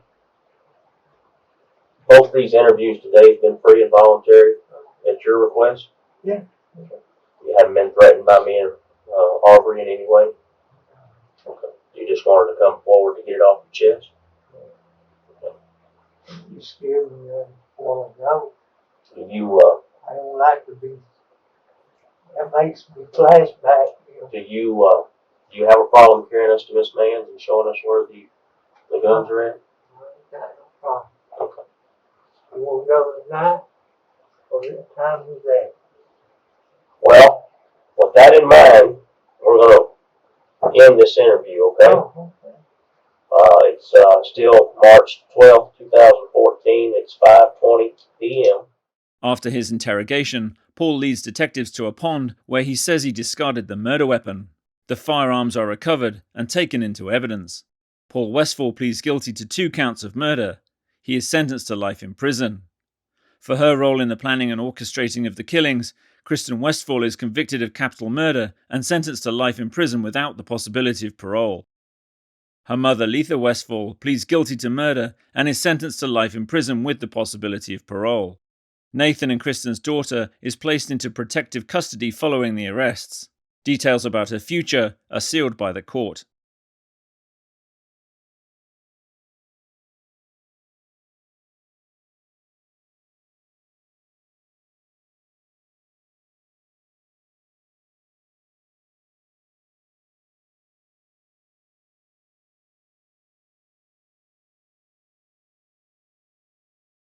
Both these interviews today have been free and voluntary at your request? Yeah. You haven't been threatened by me or Aubrey in any way? Okay. You just wanted to come forward to get it off your chest? You scared me of what I know. I don't like to be, that makes me flashback. Do you have a problem carrying us to Miss Mann's and showing us where the guns are at? I got no problem. Okay. You want to go tonight? Or what time is that? Well, with that in mind, we're going to end this interview, okay? Oh, okay. It's still March 12th, 2014. It's 5:20 p.m. After his interrogation, Paul leads detectives to a pond where he says he discarded the murder weapon. The firearms are recovered and taken into evidence. Paul Westfall pleads guilty to 2 counts of murder. He is sentenced to life in prison. For her role in the planning and orchestrating of the killings, Kristen Westfall is convicted of capital murder and sentenced to life in prison without the possibility of parole. Her mother, Letha Westfall, pleads guilty to murder and is sentenced to life in prison with the possibility of parole. Nathan and Kristen's daughter is placed into protective custody following the arrests. Details about her future are sealed by the court.